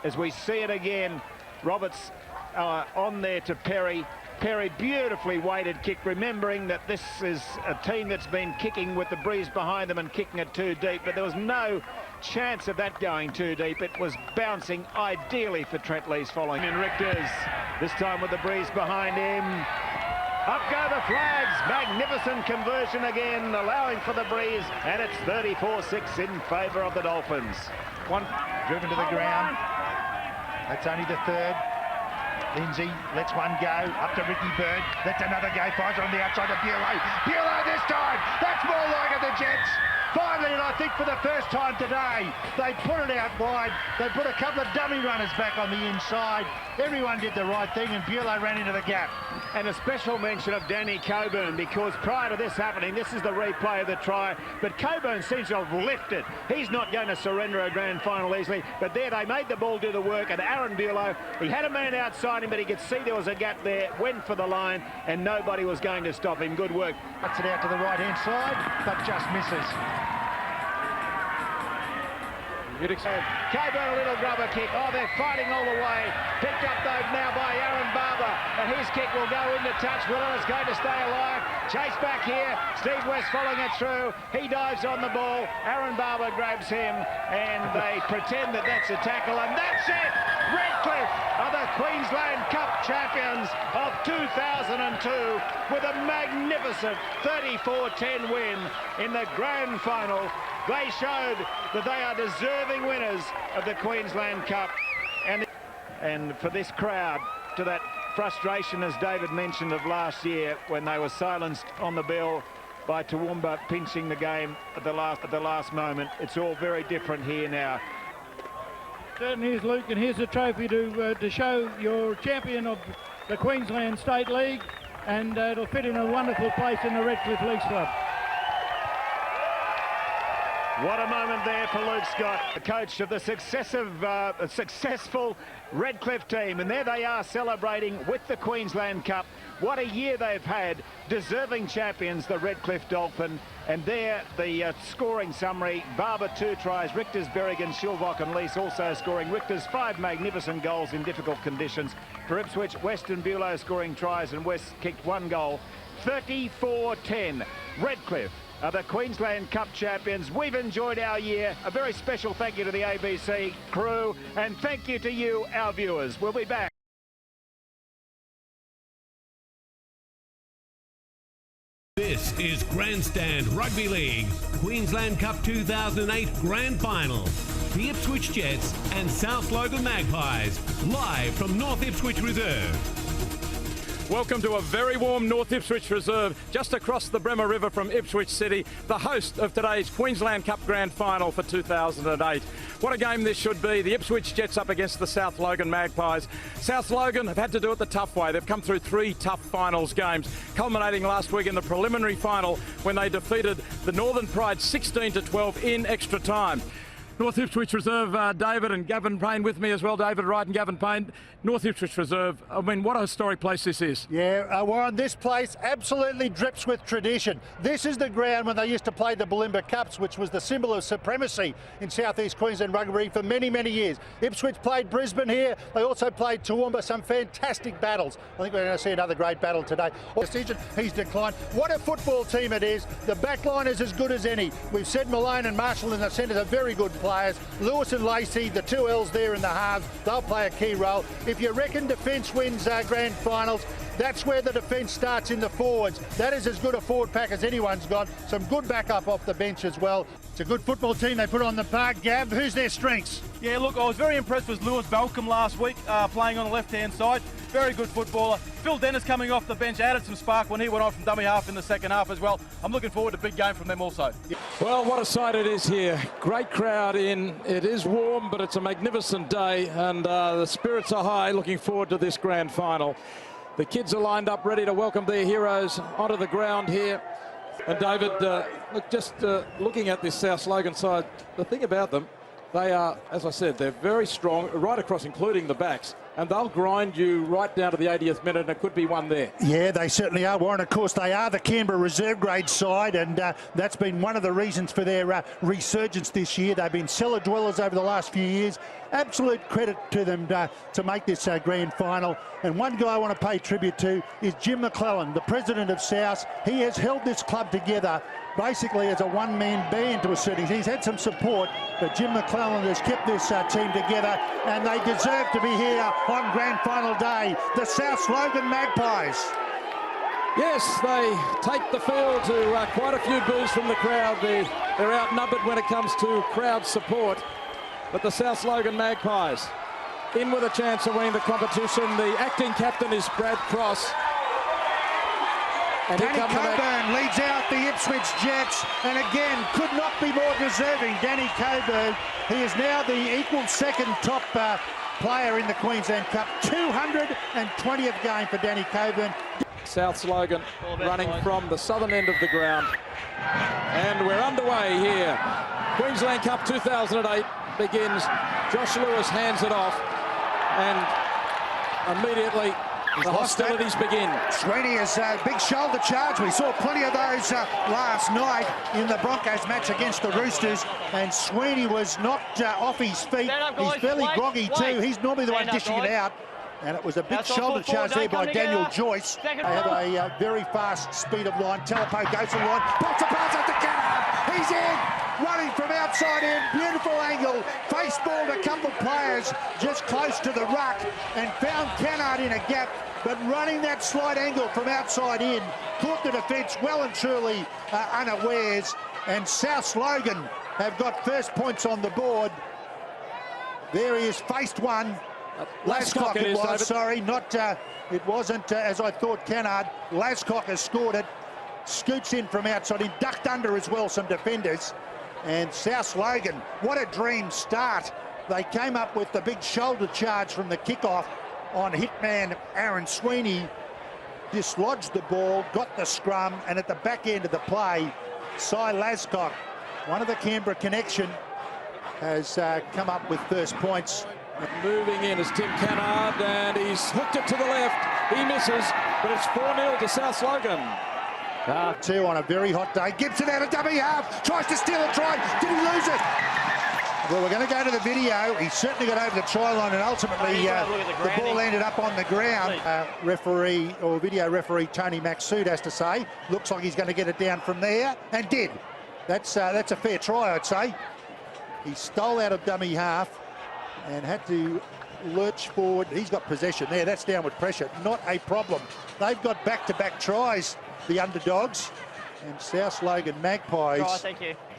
as we see it again, Roberts on there to Perry. Perry, beautifully weighted kick, remembering that this is a team that's been kicking with the breeze behind them and kicking it too deep, but there was no chance of that going too deep. It was bouncing ideally for Trent Lease following in Richters, this time with the breeze behind him. Up go the flags. Magnificent conversion again, allowing for the breeze, and it's 34-6 in favour of the Dolphins. One driven to the ground. That's only the third. Lindsay lets one go, up to Ricky Bird, lets another go, fires on the outside of Bulow. Bulow this time, that's more like it, the Jets. Finally, and I think for the first time today, they put it out wide. They put a couple of dummy runners back on the inside. Everyone did the right thing, and Bulow ran into the gap. And a special mention of Danny Coburn, because prior to this happening, this is the replay of the try, but Coburn seems to have lifted. He's not going to surrender a grand final easily, but there they made the ball do the work, and Aaron Bulow, he had a man outside him, but he could see there was a gap there, went for the line, and nobody was going to stop him. Good work. Cuts it out to the right-hand side, but just misses. Coburn, a little rubber kick. Oh, they're fighting all the way. Picked up though now by Aaron Barber, and his kick will go into touch. Willem is going to stay alive. Chase back here. Steve West following it through. He dives on the ball. Aaron Barber grabs him, and they pretend that that's a tackle, and that's it. Redcliffe are the Queensland Cup champions of 2002 with a magnificent 34-10 win in the grand final. They showed that they are deserving winners of the Queensland Cup. And for this crowd, to that frustration, as David mentioned, of last year when they were silenced on the bell by Toowoomba pinching the game at the last moment, it's all very different here now. And here's Luke, and here's the trophy to show you're champion of the Queensland State League, and it'll fit in a wonderful place in the Redcliffe Leagues Club. What a moment there for Luke Scott, the coach of the successful Redcliffe team. And there they are celebrating with the Queensland Cup. What a year they've had. Deserving champions, the Redcliffe Dolphin. And there, the scoring summary. Barber 2 tries, Richters, Berrigan, Shilvock and Lease also scoring. Richters 5 magnificent goals in difficult conditions. For Ipswich, West and Bulow scoring tries, and West kicked 1 goal. 34-10. Redcliffe are the Queensland Cup champions. We've enjoyed our year. A very special thank you to the ABC crew, and thank you to you, our viewers. We'll be back. This is Grandstand Rugby League Queensland Cup 2008 Grand Final. The Ipswich Jets and South Logan Magpies, live from North Ipswich Reserve. Welcome to a very warm North Ipswich Reserve, just across the Bremer River from Ipswich City, the host of today's Queensland Cup Grand Final for 2008. What a game this should be. The Ipswich Jets up against the South Logan Magpies. South Logan have had to do it the tough way. They've come through 3 tough finals games, culminating last week in the preliminary final when they defeated the Northern Pride 16-12 in extra time. North Ipswich Reserve, David and Gavin Payne with me as well. David Wright and Gavin Payne. North Ipswich Reserve, I mean, what a historic place this is. Yeah, Warren, this place absolutely drips with tradition. This is the ground when they used to play the Bulimba Cups, which was the symbol of supremacy in southeast Queensland rugby for many, many years. Ipswich played Brisbane here. They also played Toowoomba, some fantastic battles. I think we're going to see another great battle today. Decision, he's declined. What a football team it is. The back line is as good as any. We've said Malone and Marshall in the centres are very good players. Lewis and Lacey, the 2 L's there in the halves, they'll play a key role. If you reckon defence wins grand finals, that's where the defence starts in the forwards. That is as good a forward pack as anyone's got. Some good backup off the bench as well. It's a good football team they put on the park. Gav, who's their strengths? Yeah, look, I was very impressed with Lewis Balcombe last week, playing on the left-hand side. Very good footballer. Phil Dennis coming off the bench added some spark when he went on from dummy half in the second half as well. I'm looking forward to a big game from them also. Well, what a sight it is here. Great crowd in. It is warm, but it's a magnificent day, and the spirits are high. Looking forward to this grand final. The kids are lined up ready to welcome their heroes onto the ground here. And David, look, just looking at this South Logan side, the thing about them, they are, as I said, they're very strong, right across, including the backs. And they'll grind you right down to the 80th minute, and it could be one there. Yeah, they certainly are, Warren. Of course, they are the Canberra reserve grade side, and that's been one of the reasons for their resurgence this year. They've been cellar dwellers over the last few years. Absolute credit to them to make this grand final. And one guy I want to pay tribute to is Jim McClellan, the president of South. He has held this club together basically as a one-man band to a certain extent. He's had some support, but Jim McClellan has kept this team together, and they deserve to be here on grand final day. The South Logan Magpies. Yes, they take the field to quite a few boos from the crowd. They're outnumbered when it comes to crowd support. But the South Logan Magpies in with a chance of winning the competition. The acting captain is Brad Cross. And Danny Coburn leads out the Ipswich Jets, and again, could not be more deserving. Danny Coburn, he is now the equal second top player in the Queensland Cup. 220th game for Danny Coburn. South Logan running from the southern end of the ground. And we're underway here. Queensland Cup 2008 begins. Josh Lewis hands it off, and immediately the hostilities begin. Sweeney is a big shoulder charge. We saw plenty of those last night in the Broncos match against the Roosters, and Sweeney was knocked off his feet. He's fairly groggy too. He's normally the one dishing it out. And it was a big shoulder charge there by Daniel Joyce. They have a very fast speed of line. Telepo goes to the line. Pops a pass at the Kennard. He's in. Running from outside in. Beautiful angle. Face-balled a couple of players just close to the ruck and found Kennard in a gap. But running that slight angle from outside in, caught the defence well and truly unawares. And South Logan have got first points on the board. There he is, faced one. Lascock it was, David. Sorry, not, it wasn't as I thought Kennard. Lascock has scored it, scoots in from outside, he ducked under as well some defenders. And South Logan, what a dream start. They came up with the big shoulder charge from the kickoff on hitman Aaron Sweeney, dislodged the ball, got the scrum, and at the back end of the play, Cy Lascock, one of the Canberra connection, has come up with first points. Moving in is Tim Kennard, and he's hooked it to the left. He misses, but it's 4-0 to South Logan. Two on a very hot day. Gibson out of dummy half, tries to steal a try. Did he lose it? Well, we're going to go to the video. He certainly got over the try line, and ultimately the ball ended up on the ground. Referee, or video referee, Tony Maxsood has to say, looks like he's going to get it down from there, and did. That's a fair try, I'd say. He stole out of dummy half and had to lurch forward. He's got possession there. That's downward pressure. Not a problem. They've got back-to-back tries, the underdogs. And South Logan Magpies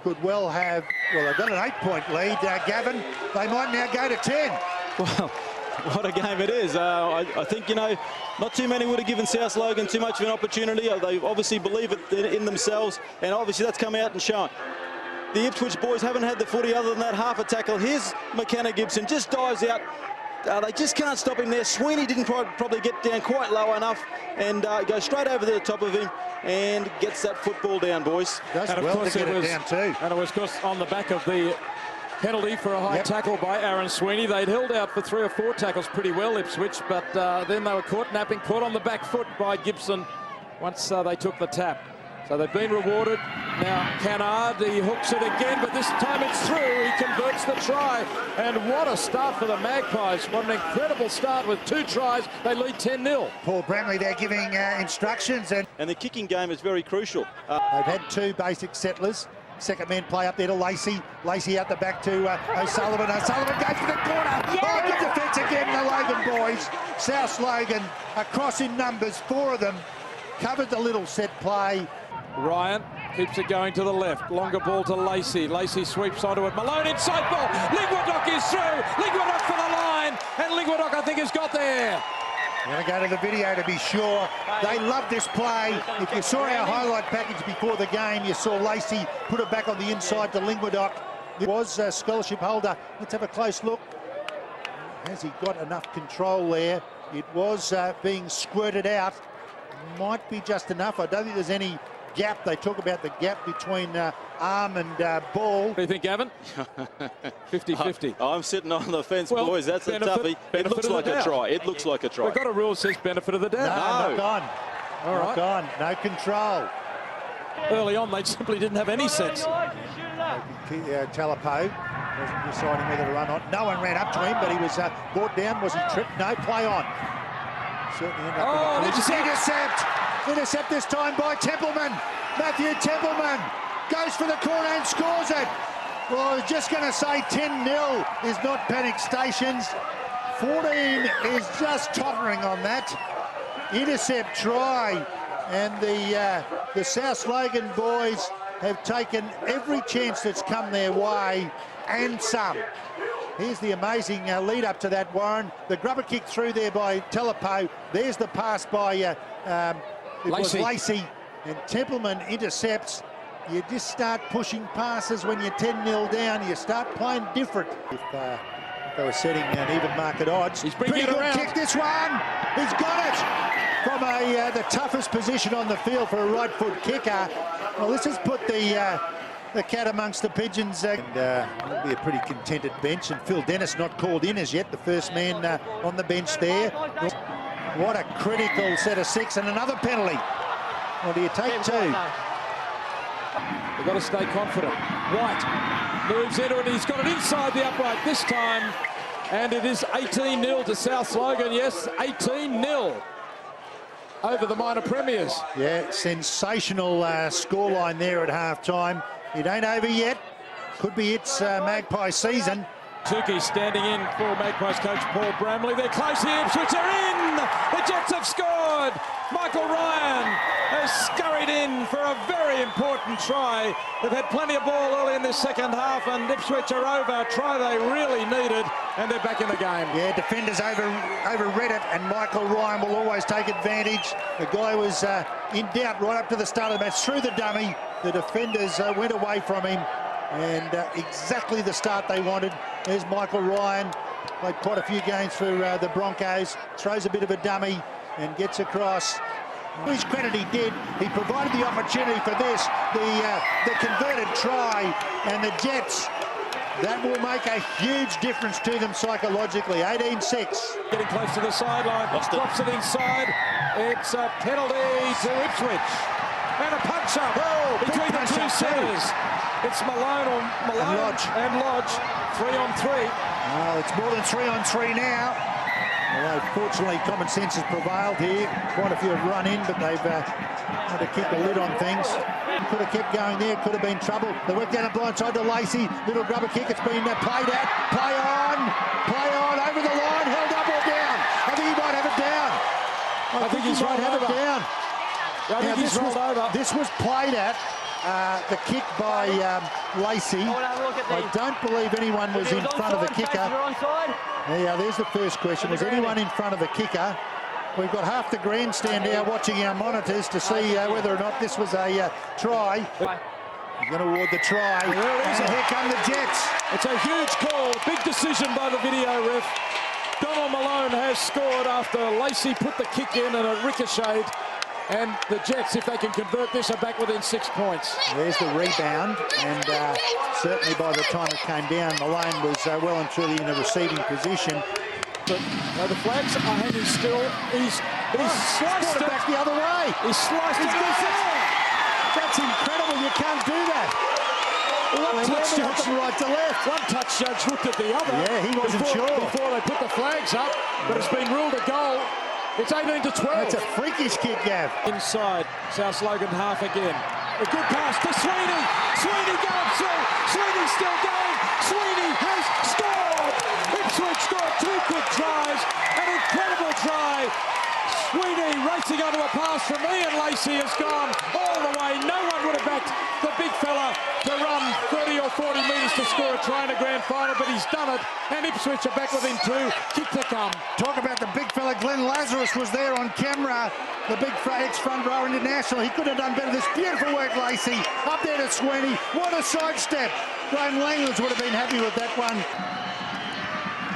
could well have, well, they've got an 8-point lead. Gavin, they might now go to 10. Well, what a game it is. I think, you know, not too many would have given South Logan too much of an opportunity. They obviously believe it in themselves, and obviously that's come out and shown. the Ipswich boys haven't had the footy other than that half a tackle. Here's McKenna Gibson, just dives out. They just can't stop him there. Sweeney didn't probably get down quite low enough and goes straight over to the top of him and gets that football down, boys. And of course it was, and it was, of course, on the back of the penalty for a high tackle by Aaron Sweeney. They'd held out for 3 or 4 tackles pretty well, Ipswich, but then they were caught on the back foot by Gibson once they took the tap. So they've been rewarded. Now Cannard, he hooks it again, but this time it's through. He converts the try. And what a start for the Magpies. What an incredible start with 2 tries. They lead 10-0. Paul Bramley there giving instructions. And the kicking game is very crucial. They've had 2 basic settlers. Second man play up there to Lacey. Lacey out the back to O'Sullivan. O'Sullivan goes for the corner. Oh, good defence again, the Logan boys. South Logan across in numbers, 4 of them. Covered the little set play. Ryan keeps it going to the left. Longer ball to Lacey. Lacey sweeps onto it. Malone inside ball. Lingwadoc is through. Lingwadoc for the line. And Lingwadoc, I think, has got there. I'm going to go to the video to be sure. They love this play. If you saw our highlight package before the game, you saw Lacey put it back on the inside to Lingwadoc. It was a scholarship holder. Let's have a close look. Has he got enough control there? It was being squirted out. Might be just enough. I don't think there's any gap. They talk about the gap between arm and ball. What do you think, Gavin? 50-50. I'm sitting on the fence, boys. That's a toughie. It looks like a try. It looks like a try. We've got a rule that says benefit of the doubt. No, knock on. All right. Knock on. No control. Early on, they simply didn't have any sense. Talapo wasn't deciding whether to run on. No one ran up to him, but he was brought down. Was he tripped? No, play on. Certainly ended up with intercept this time by Templeman. Matthew Templeman goes for the corner and scores it. Well, I was just going to say 10-0 is not panic stations. 14 is just tottering on that. Intercept try, and the South Logan boys have taken every chance that's come their way and some. Here's the amazing lead up to that, Warren. The grubber kick through there by Telepo. There's the pass by Lacey. And Templeman intercepts. You just start pushing passes when you're 10-0 down. You start playing different. If they were setting an even market odds. He's bringing Pretty it good around. kick, this one. He's got it from the toughest position on the field for a right foot kicker. Well, this has put the cat amongst the pigeons. And it'll be a pretty contented bench. And Phil Dennis not called in as yet, the first man on the bench there. What a critical set of 6 and another penalty. Or do you take 2? They've got to stay confident. White moves into it. He's got it inside the upright this time. And it is 18-0 to South Logan. Yes, 18-0 over the minor premiers. Yeah, sensational scoreline there at half-time. It ain't over yet. Could be its Magpie season. Tukey standing in for Magpies coach Paul Bramley. They're close here. Ipswich are in. The Jets have scored. Michael Ryan has scurried in for a very important try. They've had plenty of ball early in this second half, and Ipswich are over. A try they really needed, and they're back in the game. Yeah, defenders overread it, and Michael Ryan will always take advantage. The guy was in doubt right up to the start of the match. Through the dummy, the defenders went away from him, and exactly the start they wanted. There's Michael Ryan. Played quite a few games for the Broncos. Throws a bit of a dummy and gets across. To his credit, he did. He provided the opportunity for this, the converted try, and the Jets. That will make a huge difference to them psychologically. 18-6. Getting close to the sideline. Drops it inside. It's a penalty to Ipswich. And a punch-up between the two centres. It's Malone and Lodge. 3-on-3. Oh, it's more than 3-on-3 now. Although, fortunately, common sense has prevailed here. Quite a few have run in, but they've had to keep the lid on things. Could have kept going there, could have been trouble. They work down the blind side to Lacey. Little grubber kick, it's been played out. Play on, over the line, held up or down. I think he might have it down. I think he's rolled over. I think he's rolled over. This was played at. The kick by Lacey. I don't believe anyone was in front of the kicker. Yeah, there's the first question. Was anyone in front of the kicker? We've got half the grandstand now watching our monitors to see whether or not this was a try. He's going to award the try. And here come the Jets. It's a huge call. Big decision by the video ref. Donald Malone has scored after Lacey put the kick in and it ricocheted. And the Jets, if they can convert this, are back within 6 points. There's the rebound, and certainly by the time it came down, Malone was well and truly in a receiving position. But the flags are hanging still. He's sliced it back the other way. He sliced it. That's incredible. You can't do that. One touch judge from right to left. One touch judge looked at the other. Yeah, he wasn't sure before they put the flags up, but it's been ruled a goal. It's 18-12. That's a freakish kick, Gav. Inside, South Logan half again. A good pass to Sweeney. Sweeney going through. Sweeney still going. Sweeney has scored. Ipswich scored 2 quick tries. An incredible try. Sweeney racing onto a pass from Ian Lacey has gone all the way. No one would have backed the big fella to run 30 or 40 metres to score a try in a grand final, but he's done it. And Ipswich are back within 2. Kick to come. Talk about the big fella. Glenn Lazarus was there on camera. The big ex-front row international. He could have done better. This beautiful work, Lacey. Up there to Sweeney. What a sidestep. Graham Langlands would have been happy with that one.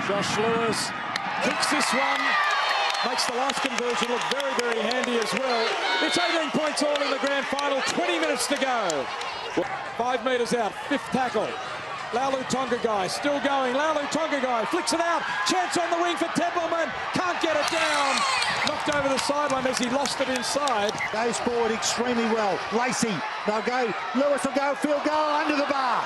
Josh Lewis kicks this one. Makes the last conversion look very, very handy as well. It's 18 points all in the grand final. 20 minutes to go. 5 metres out. 5th tackle. Laulu Tongagai still going. Laulu Tongagai flicks it out. Chance on the wing for Templeman. Can't get it down. Knocked over the sideline as he lost it inside. Goes forward extremely well. Lacey, they'll go. Lewis will go. Field goal under the bar.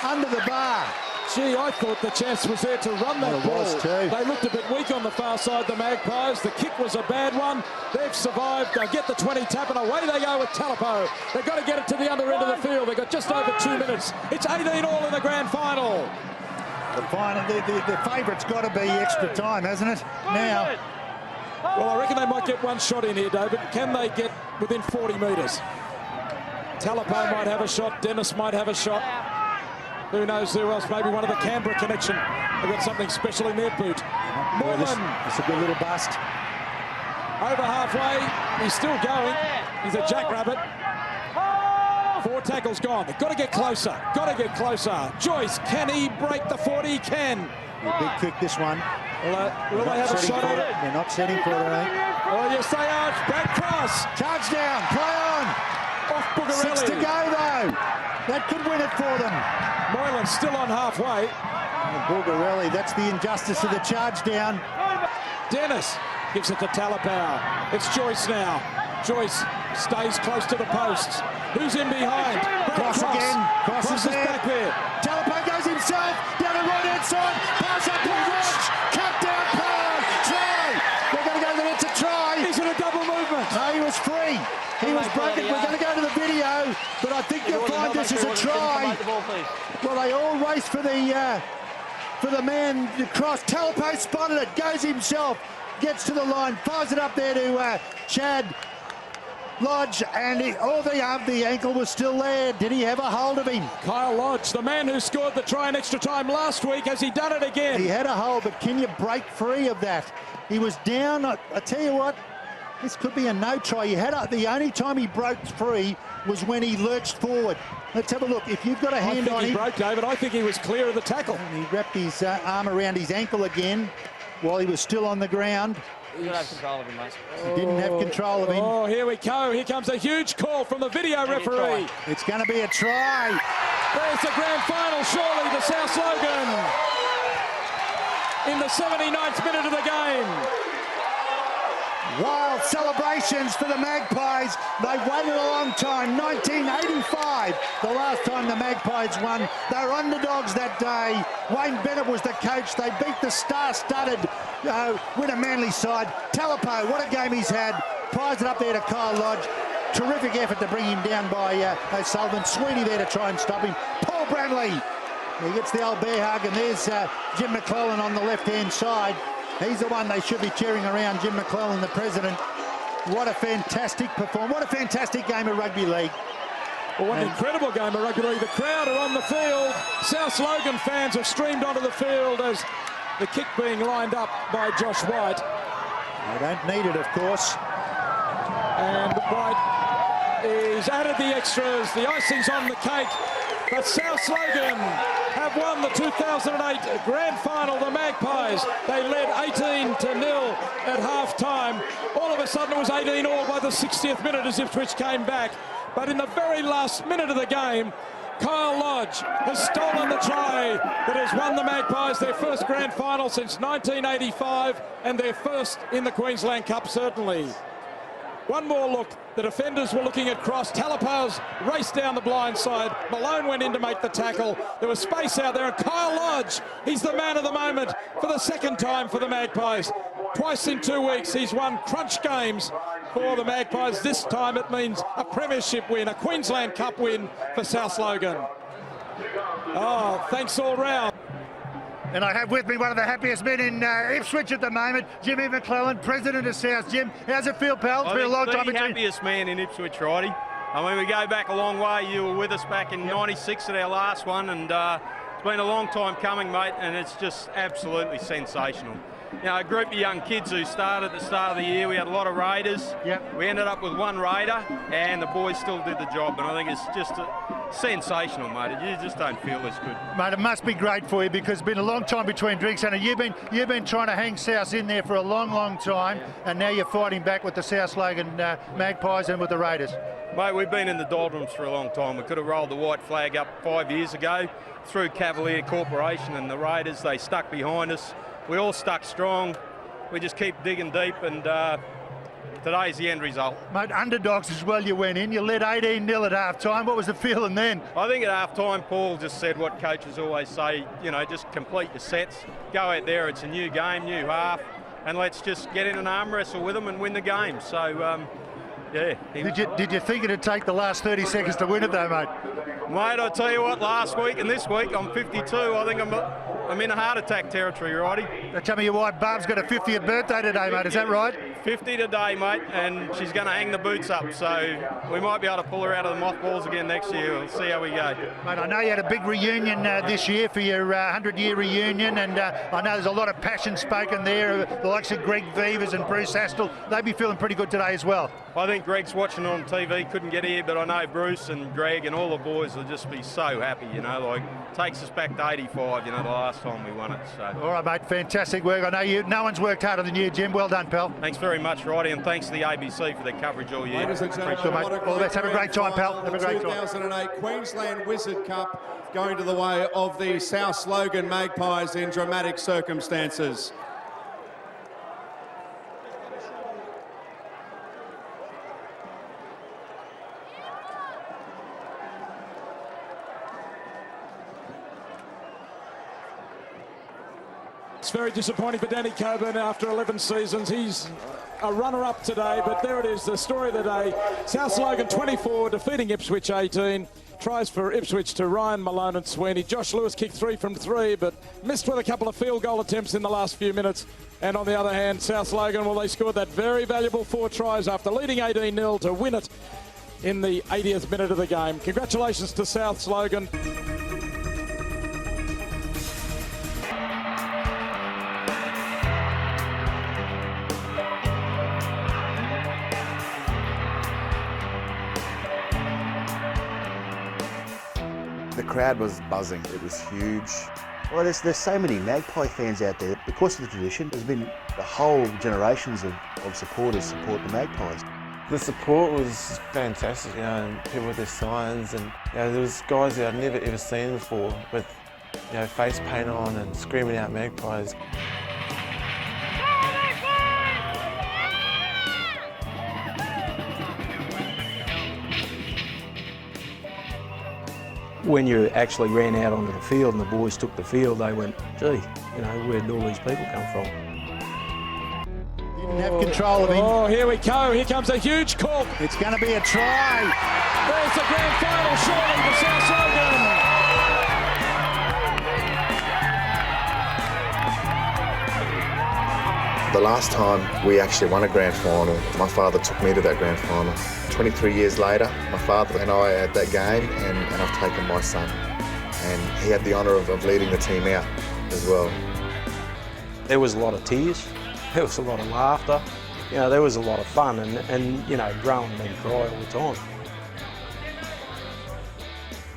Under the bar. Gee, I thought the chance was there to run that ball. They looked a bit weak on the far side, the Magpies. The kick was a bad one. They've survived. They'll get the 20 tap, and away they go with Talapo. They've got to get it to the other end of the field. They've got just over 2 minutes. It's 18 all in the grand final. The favourite's got to be extra time, hasn't it? Now. Well, I reckon they might get one shot in here, David. Can they get within 40 metres? Talapo might have a shot. Dennis might have a shot. Who knows who else? Maybe one of the Canberra connection. They've got something special in their boot. Moreland. It's a good little bust. Over halfway. He's still going. He's a jackrabbit. 4 tackles gone. They've got to get closer. Got to get closer. Joyce, can he break the 40? He can. A big kick, this one. Will they have a shot at it? They're not setting for it, I think. Oh, yes, they are. Brad Cross. Charge down. Play on. Off Bugarelli. 6 to go, though. That could win it for them. Moylan's still on halfway. Bugarelli, that's the injustice of the charge down. Dennis gives it to Talapau. It's Joyce now. Joyce stays close to the posts. Who's in behind? Cross again. Cross is there. Back there. Talapau goes himself down the right-hand side. Pass up to Roach. Cut down Power. Try. They're going to go to the net to try. He's in a double movement. No, he was free. He was broken. We're going to go to the video, but I think you'll find this is a try. Well, they all race for the man across. Talpo spotted it, goes himself, gets to the line, fires it up there to Chad Lodge, and the ankle was still there. Did he have a hold of him? Kyle Lodge, the man who scored the try in extra time last week, has he done it again? He had a hold, but can you break free of that? He was down. I tell you what, this could be a no try. The only time he broke free was when he lurched forward. Let's have a look. If you've got a hand on him... I think he broke, David. I think he was clear of the tackle. And he wrapped his arm around his ankle again while he was still on the ground. You don't have control of him, mate. He didn't have control of him. Oh, here we go. Here comes a huge call from the video referee. It's going to be a try. There's the grand final, surely, to South Logan. In the 79th minute of the game. Wild celebrations for the Magpies. They've waited a long time. 1985, the last time the Magpies won. They were underdogs that day. Wayne Bennett was the coach. They beat the star-studded Winner Manly side. Talapo, what a game he's had. Pies it up there to Kyle Lodge. Terrific effort to bring him down by O'Sullivan. Sweeney there to try and stop him. Paul Branley. He gets the old bear hug, and there's Jim McClellan on the left-hand side. He's the one they should be cheering around, Jim McClellan, the president. What a fantastic performance. What a fantastic game of rugby league. Well, what an incredible game of rugby league. The crowd are on the field. South Logan fans have streamed onto the field as the kick being lined up by Josh White. They don't need it, of course. And White He's added the extras. The icing's on the cake. But South Logan have won the 2008 Grand Final, the Magpies. They led 18-0 at half-time. All of a sudden it was 18-all by the 60th minute as Ipswich came back. But in the very last minute of the game, Kyle Lodge has stolen the try that has won the Magpies their first Grand Final since 1985 and their first in the Queensland Cup, certainly. One more look. The defenders were looking at cross. Talapaus raced down the blind side. Malone went in to make the tackle. There was space out there, and Kyle Lodge, he's the man of the moment for the second time for the Magpies. Twice in 2 weeks, he's won crunch games for the Magpies. This time it means a premiership win, a Queensland Cup win for South Logan. Oh, thanks all round. And I have with me one of the happiest men in Ipswich at the moment, Jimmy McClellan, president of South. Jim, how's it feel, pal? It's been a long time between... the happiest man in Ipswich, Roddy. I mean, we go back a long way. You were with us back in '96 at our last one, and it's been a long time coming, mate, and it's just absolutely sensational. You know, a group of young kids who started at the start of the year. We had a lot of Raiders. Yep. We ended up with one Raider, and the boys still did the job. And I think it's just sensational, mate. You just don't feel this good. Mate, it must be great for you because it's been a long time between drinks, and you've been trying to hang South in there for a long, long time, and now you're fighting back with the South Logan Magpies and with the Raiders. Mate, we've been in the doldrums for a long time. We could have rolled the white flag up 5 years ago through Cavalier Corporation and the Raiders. They stuck behind us. We all stuck strong. We just keep digging deep, and today's the end result. Mate, underdogs as well you went in. You led 18-0 at half-time. What was the feeling then? I think at half-time, Paul just said what coaches always say, you know, just complete your sets. Go out there, it's a new game, new half, and let's just get in an arm wrestle with them and win the game. So, yeah. Did you think it'd take the last 30 seconds to win it though, mate? Mate, I tell you what, last week and this week, I'm 52. I think I'm in a heart attack territory, Roddy. Tell me your wife, Barb's got a 50th birthday today, mate. Is that right? 50 today, mate, and she's going to hang the boots up. So we might be able to pull her out of the mothballs again next year. We'll see how we go. Mate, I know you had a big reunion this year for your 100-year reunion, and I know there's a lot of passion spoken there. The likes of Greg Vivers and Bruce Astle, they'd be feeling pretty good today as well. I think Greg's watching on TV, couldn't get here, but I know Bruce and Greg and all the boys will just be so happy, you know, like, takes us back to 85, you know, the last time we won it. So. All right, mate, fantastic work. I know no one's worked harder than you, Jim. Well done, pal. Thanks very much, Roddy, and thanks to the ABC for their coverage all year. Ladies and gentlemen, all the best. Have a great time, pal. Have a great time. 2008 Queensland Wizard Cup going to the way of the South Logan Magpies in dramatic circumstances. It's very disappointing for Danny Coburn after 11 seasons. He's a runner-up today, but there it is, the story of the day. South Logan 24, defeating Ipswich 18. Tries for Ipswich to Ryan, Malone and Sweeney. Josh Lewis kicked 3 from 3, but missed with a couple of field goal attempts in the last few minutes. And on the other hand, South Logan, well, they scored that very valuable 4 tries after leading 18-0 to win it in the 80th minute of the game. Congratulations to South Logan. The crowd was buzzing. It was huge. Well, there's so many Magpie fans out there. Because of the tradition, there's been the whole generations of supporters support the Magpies. The support was fantastic, you know, and people with their signs, and you know, there was guys that I'd never ever seen before with, you know, face paint on and screaming out Magpies. When you actually ran out onto the field and the boys took the field, they went, gee, you know, where did all these people come from? Didn't have control of him. Oh, here we go. Here comes a huge call. It's going to be a try. There's the grand final, surely, for South Logan. The last time we actually won a grand final, my father took me to that grand final. 23 years later, my father and I at that game, and I've taken my son. And he had the honour of leading the team out as well. There was a lot of tears, there was a lot of laughter, you know, there was a lot of fun, and you know, Rowan didn't cry all the time.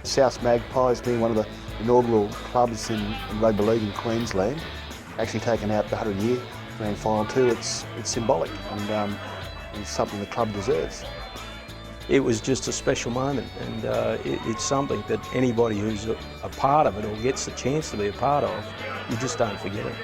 South Magpies being one of the inaugural clubs in rugby league in Queensland, actually taking out the 100-year grand final too, it's symbolic and it's something the club deserves. It was just a special moment, and it's something that anybody who's a part of it or gets the chance to be a part of, you just don't forget it.